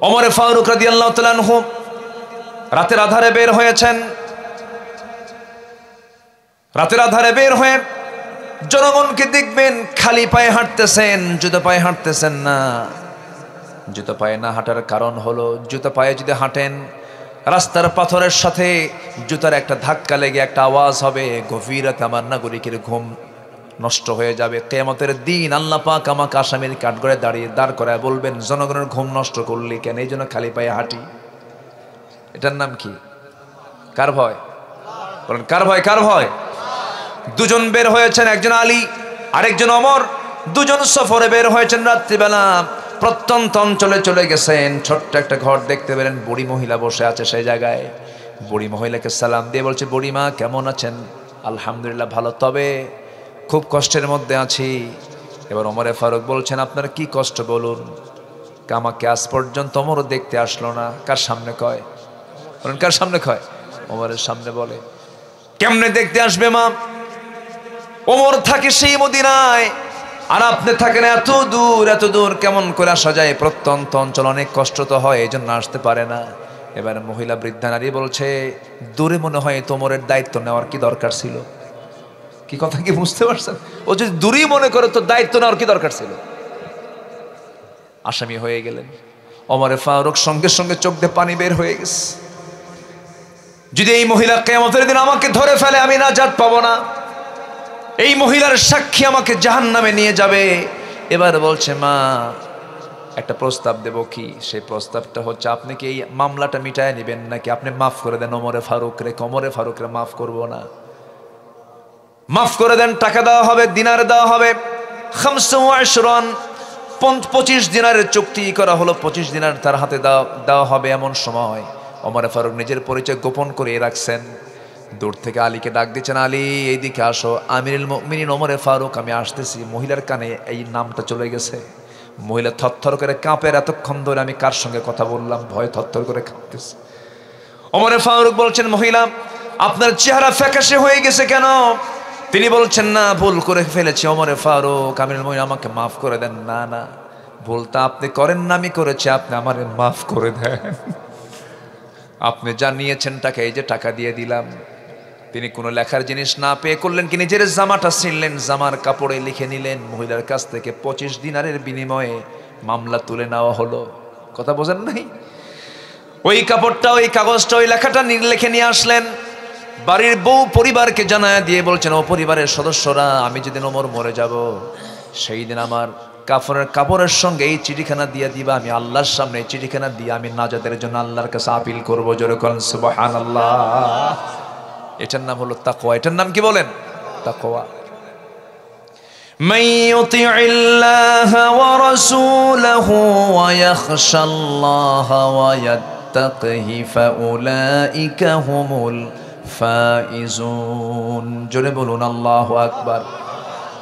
ওমর ফারুক রাদিয়াল্লাহু তাআলা আনহু রাতের আধারে বের হয়েছেন। রাতের আধারে বের হয়ে জনগণকে দেখবেন খালি পায়ে হাঁটতেছেন, জুতো পায়ে হাঁটতেছেন না। জুতো পায়ে না হাঁটার কারণ হলো, জুতো পায়ে যদি হাঁটেন রাস্তার পাথরের সাথে জুতার একটা ধাক্কা লেগে একটা আওয়াজ হবে, গভীর রাতে আমার নাগরিকের ঘুম নষ্ট হয়ে যাবে। কিয়ামতের দিন আল্লাহ পাক আমাকে আসামির কাঠগড়ায় দাঁড় করায় বলবেন, জনগণের ঘুম নষ্ট করলি কেন? এই জন্য খালি পায়ে হাঁটি। এটার নাম কি? কার ভয়? বলেন কার ভয়? কার ভয়? দুজন বের হয়েছেন, একজন আলী আরেকজন ওমর। দুজন সফরে বের হয়েছেন রাত্রিবেলা, প্রত্যন্ত অঞ্চলে চলে গেছেন। ছোট্ট একটা ঘর দেখতে পেলেন, বুড়ি মহিলা বসে আছে সেই জায়গায়। বুড়ি মহিলাকে সালাম দিয়ে বলছে, বুড়িমা কেমন আছেন? আলহামদুলিল্লাহ ভালো, তবে খুব কষ্টের মধ্যে আছি। এবার ওমরে ফারুক বলছেন, আপনার কি কষ্ট বলুন? আমাকে আজ পর্যন্ত ওমরও দেখতে আসলো না। কার সামনে কয়? বলেন কার সামনে কয়? ওমরের সামনে বলে। কেমনে দেখতে আসবে মা? ওমর থাকে সেই মদিনায়, আর আপনি থাকেন এত দূর। এত দূর কেমন করে আসা যায়? প্রত্যন্ত অঞ্চল, অনেক কষ্ট তো হয়, এই জন্য আসতে পারে না। এবার মহিলা বৃদ্ধা নারী বলছে, দূরে মনে হয় তোমরের দায়িত্ব নেওয়ার কি দরকার ছিল? কি কথা কি বুঝতে পারছেন? ও যদি দূরেই মনে করে তো দায়িত্ব নেওয়ার কি দরকার ছিল? আসামি হয়ে গেলেন। ওমরে ফারুক সঙ্গে সঙ্গে চোখ দিয়ে পানি বের হয়ে গেছে। যদি এই মহিলা কিয়ামতের দিন আমাকে ধরে ফেলে, আমি নাজাত পাবো না। এই মহিলার সাক্ষী আমাকে জাহান্নামে নিয়ে যাবে। এবার বলছে, মা একটা প্রস্তাব দেব। কি সেই প্রস্তাবটা হচ্ছে, আপনি কি এই মামলাটা মিটায় নেবেন নাকি আপনি মাফ করে দেন ওমরে ফারুক রে? ওমরে ফারুক রে মাফ করব না। মাফ করে দেন, টাকা দেওয়া হবে, দিনার দেওয়া হবে। 25 দিনারের চুক্তি করা হলো, 25 দিনার তার হাতে দেওয়া হবে। এমন সময় ওমরে ফারুক নিজের পরিচয় গোপন করে রাখছেন। দূর থেকে আলীকে ডাক দিচ্ছেন, আলী এইদিকে আসো, আমিরুল মুমিনিন ওমরে ফারুক আমি আসতেছি। মহিলার কানে এই নামটা চলে গেছে। মহিলা থরথর করে কাঁপের, এতক্ষণ ধরে আমি কার সঙ্গে কথা বললাম, ভয় থরথর করে কাঁপতেছে। ওমরে ফারুক বলছেন, মহিলা আপনার চেহারা ফ্যাকাশে হয়ে গেছে কেন? তিনি বলছেন, না ভুল করে ফেলেছি ওমরে ফারুক, আমিরুল মুমিনিন আমাকে মাফ করে দেন। না না, ভুলটা আপনি করেন না, আমি করেছি, আপনি আমারে মাফ করে দেন। আপনি যা নিয়েছেন টাকা, এই যে টাকা দিয়ে দিলাম। তিনি কোনো লেখার জিনিস না পেয়ে করলেন কি, নিজের জামাটা ছিঁড়লেন, জামার কাপড়ে লিখে নিলেন। মহিলার কাছ থেকে 25 দিনারের বিনিময়ে মামলা তুলে নেওয়া হলো। কথা বোঝেন নাই? ওই কাপড়টা, ওই কাগজটা, ওই লেখাটা লিখে নিয়ে আসলেন। বাড়ির বউ পরিবারকে জানায় দিয়ে বলছেন, ও পরিবারের সদস্যরা, আমি যেদিন ওমর মরে যাব সেই দিন আমার কাপড়ের সঙ্গে এই চিঠিখানা দিয়ে দিবা। আমি আল্লাহর সামনে এই চিঠিখানা দিয়ে আমি নাজাতের জন্য আল্লাহর কাছে আপিল করবো। জোরে করেন সুবহানাল্লাহ। এটার নাম হলো তাকওয়া। এটার নাম কি বলেন? তাকওয়া। মান ইউতিইল্লাহা ওয়া রাসূলাহু ওয়া ইয়াখশাল্লাহা ওয়া ইয়াত্তাকিহি ফাউলাইকা হুমুল ফাইজুন। জোরে বলুন আল্লাহু আকবার।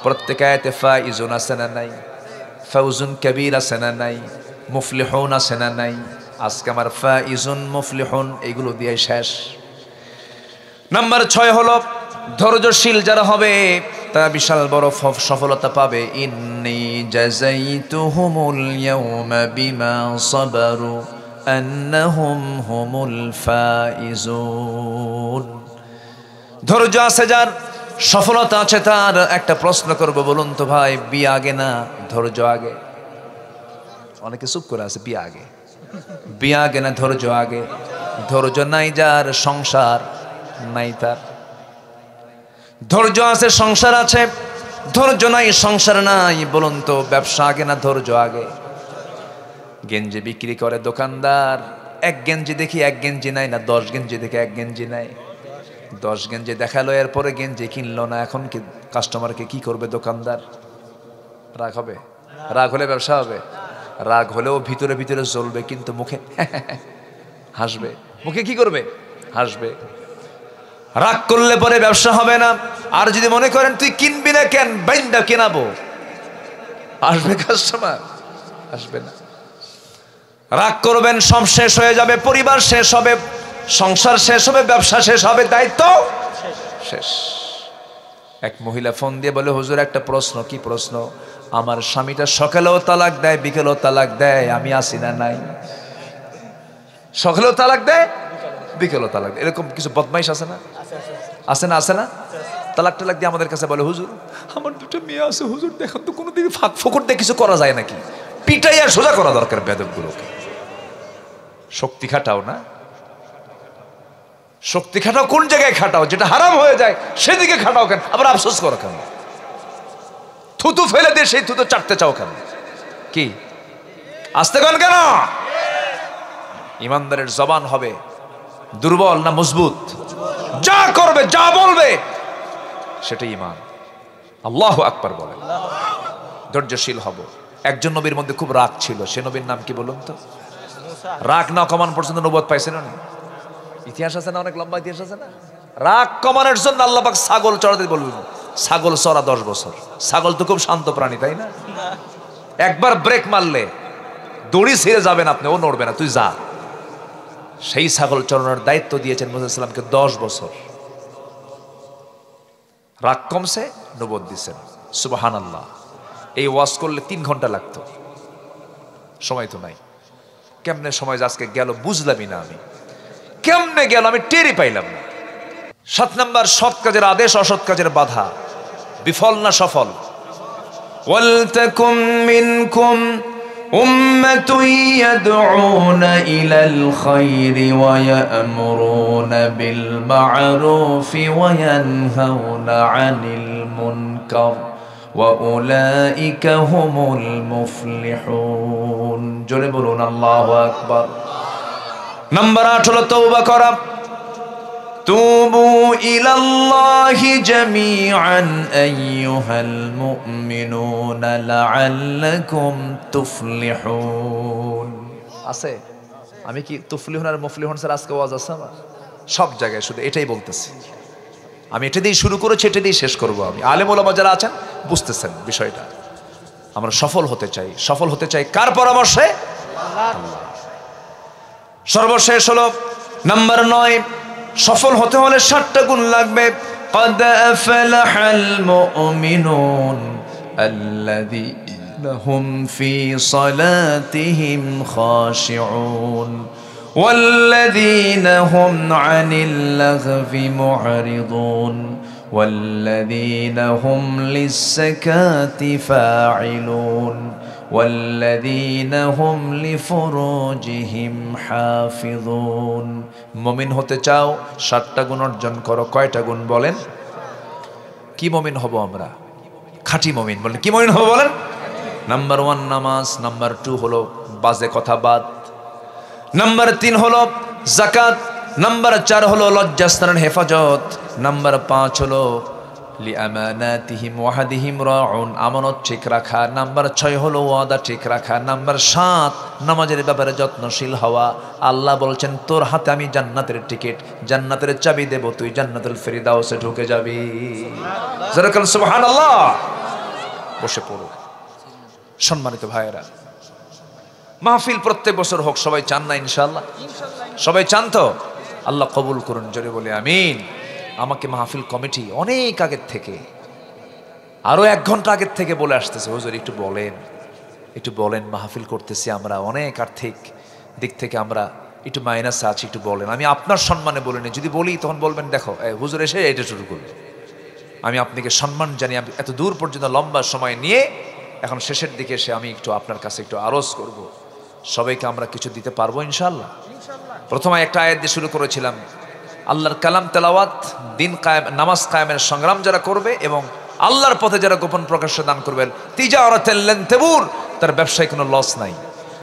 প্রত্যেক আয়াতে ফাইজুন আছে না নাই? ফাউজুন কবীর আছে না নাই? মুফলিহুন আছে না নাই? আজকে আমার ফাইজুন মুফলিহুন এগুলো দিয়ে শেষ। নাম্বার 6 হলো, ধৈর্যশীল যারা হবে তারা বিশাল বড় সফলতা পাবে। ইন্নী জাযাইতুহুমুল ইয়াওমা বিমা সাবারু আন্নাহুম হুমুল ফাইজুন। ধৈর্য আছে যার, সফলতা আছে তার। একটা প্রশ্ন করব, বলুন তো ভাই, বিয়ে আগে না ধৈর্য আগে? অনেকে চুপ করে আছে। বিয়ে আগে? বিয়ে আগে না ধৈর্য আগে? ধৈর্য নাই যার, সংসার নাই তার। ধৈর্য আছে, সংসার আছে। ধৈর্য নাই, সংসার নাই। বলুন তো, ব্যবসা আগে না ধৈর্য আগে? গেঞ্জি বিক্রি করে দোকানদার, 1 গেঞ্জি দেখি 1 গেঞ্জি নাই না 10 গেঞ্জি দেখে 1 গেঞ্জি নাই? 10 গেঞ্জি দেখালো, এরপরে গেঞ্জি কিনলো না। এখন কি কাস্টমারকে কি করবে দোকানদার? রাগ হবে? রাগ হলে ব্যবসা হবে? রাগ হলেও ভিতরে ভিতরে জ্বলবে, কিন্তু মুখে হাসবে। মুখে কি করবে? হাসবে। রাগ করলে পরে ব্যবসা হবে না। আর যদি মনে করেন তুই কিনবি না কেন, বাইন্দা কেনাবো, আসবে কাস্টমার? আসবে না। রাগ করবেন, সব শেষ হয়ে যাবে, পরিবার শেষ হবে, সংসার শেষ হবে, ব্যবসা শেষ হবে, দায়িত্ব শেষ। এক মহিলা ফোন দিয়ে বলে, হুজুর একটা প্রশ্ন। কি প্রশ্ন? আমার স্বামীটা সকালেও তালাক দেয়, বিকেলেও তালাক দেয়, আমি আসি না নাই? সকালেও তালাক দেয়, বিকেলেও তালাক দেয়। এরকম কিছু বদমাইশ আছে না? আছে না? আছে না? তালাক টালাক দিয়ে আমাদের কাছে বলে, হুজুর আমার দুটো মেয়ে আছে হুজুর, দেখুন তো কোনোদিন ফাঁক ফোকর দিয়ে কিছু করা যায় নাকি? পিটাইয়া সোজা করা দরকার বেদবগুলোকে। শক্তি খাটাও না, শক্তি খাটাও কোন জায়গায় খাটাও? যেটা হারাম হয়ে যায় সেদিকে খাটাও কেন? আবার আফসোস করো কেন? থুতু ফেলে দিয়ে সেই থুতু চাটতে চাও কেন? কি আসতে গান কেন? ইমানদারের জবান হবে দুর্বল না মজবুত? যা করবে যা বলবে সেটা ইমান। আল্লাহু আকবার বলে। ধৈর্যশীল হব। একজন নবীর মধ্যে খুব রাগ ছিল, সে নবীর নাম কি বলুন তো? রাগ না কমান পর্যন্ত নবুয়ত পাইছেন না? ইতিহাস আছে না, অনেক লম্বা ইতিহাস আছে না? রাগ কমানোর জন্য আল্লাহ পাক ছাগল চড়াতে বললেন। ছাগল চড়া 10 বছর। ছাগল তো খুব শান্ত প্রাণী, তাই না? একবার ব্রেক মারলে দড়ি ছিঁড়ে যাবেন আপনি, ও নড়বে না, তুই যা। সেই ছাগল চড়ানোর দায়িত্ব দিয়েছেন মুসা সাল্লামকে 10 বছর। রাগ কমছে, নবুয়ত দিয়েছেন। সুবহানাল্লাহ। এই ওয়াজ করলে 3 ঘন্টা লাগতো, সময় তো নাই। কেমনে সময় আজকে গেল বুঝলামই না আমি, কেমনে গেল আমি টেরই পাইলাম না। 7 নাম্বার, সৎ কাজের আদেশ, অসৎ কাজের বাধা। বিফল না সফল? ওয়ালতাকুম মিনকুম উম্মাতুন ইয়াদউনা ইলাল খায়রি ওয়া ইয়া'মুরুনা বিল মা'রুফি ওয়া ইয়ানহাউনা আনিল মুনকার ওয়া উলাইকা হুমুল মুফলিহুন। জোরে বলুন আল্লাহু আকবার। নাম্বার 8 হলো তওবা করা। তুবু ইলাল্লাহি জামিআন আইয়ুহাল মুমিনুনা লাআল্লাকুম তুফলিহুন। আছে? আমি কি তুফলিহুন আর মুফলিহুন স্যার আজকে ওয়াজ আছে আমার সব জায়গায়, শুধু এটাই বলতেছি। আমি এটা দিয়ে শুরু করেছি, এটা দিয়ে শেষ করব। আমি আলেম ওলামা যারা আছেন বুঝতেছেন বিষয়টা। আমরা সফল হতে চাই। সফল হতে চাই কার পরামর্শে? আল্লাহ। সর্বশেষ হলো নাম্বার 9, সফল হতে হলে 7টা গুণ লাগবে। قد أفلح المؤمنون الذين هم في صلاتهم خاشعون والذين هم عن اللغو معرضون والذين هم للزكاة فاعلون والذين هم لفروجهم حافظون। মুমিন হতে চাও, 7টা গুণ অর্জন করো। কয়টা গুণ বলেন? কি মুমিন হব আমরা? খাঁটি মুমিন। বলেন কি মুমিন হব বলেন? নাম্বার 1 নামাজ, নাম্বার 2 হলো বাজে কথা বাদ, নাম্বার 3 হলো যাকাত, নাম্বার 4 হলো লজ্জাস্থানের হেফাজত, নাম্বার 5 হলো লিআমানাতিহিম ওয়াহাদিহিম রাউন, আমানত ঠিক রাখা, নাম্বার 6 হলো ওয়াদা ঠিক রাখা, নাম্বার 7 নামাজের ব্যাপারে যত্নশীল হওয়া। আল্লাহ বলছেন তোর হাতে আমি জান্নাতের টিকিট, জান্নাতের চাবি দেব, তুই জান্নাতুল ফিরদাউসে ঢুকে যাবি। যারাকাল সুবহানাল্লাহ। বসে পড়ো। সম্মানিত ভাইয়েরা, মাহফিল প্রত্যেক বছর হোক, সবাই চান না ইনশাআল্লাহ? সবাই চান তো? আল্লাহ কবুল করুন, জোরে বলে আমিন। আমাকে মাহফিল কমিটি অনেক আগের থেকে, আরো 1 ঘন্টা আগের থেকে বলে আসতেছে, হুজুর একটু বলেন মাহফিল করতেছি আমরা, অনেক আর্থিক দিক থেকে আমরা একটু মাইনাসে আছি, একটু বলেন। আমি আপনার সম্মানে বলিনি, যদি বলি তখন বলবেন দেখো হুজুর এসে এটা শুরু করবে। আমি আপনাকে সম্মান জানি, এত দূর পর্যন্ত লম্বা সময় নিয়ে এখন শেষের দিকে এসে আমি একটু আপনার কাছে একটু আরজ করব, সবাইকে আমরা কিছু দিতে পারবো ইনশাআল্লাহ। প্রথমে একটা আয়াত দিয়ে শুরু করেছিলাম, আল্লাহর কালাম তেলাওয়াত, দিন কায়েম, নামাজ কায়েমের সংগ্রাম যারা করবে এবং আল্লাহর পথে যারা গোপন প্রকাশ্য দান করবেন, তিজারাতাল লান তাবুর, তার ব্যবসায় কোনো লস নাই।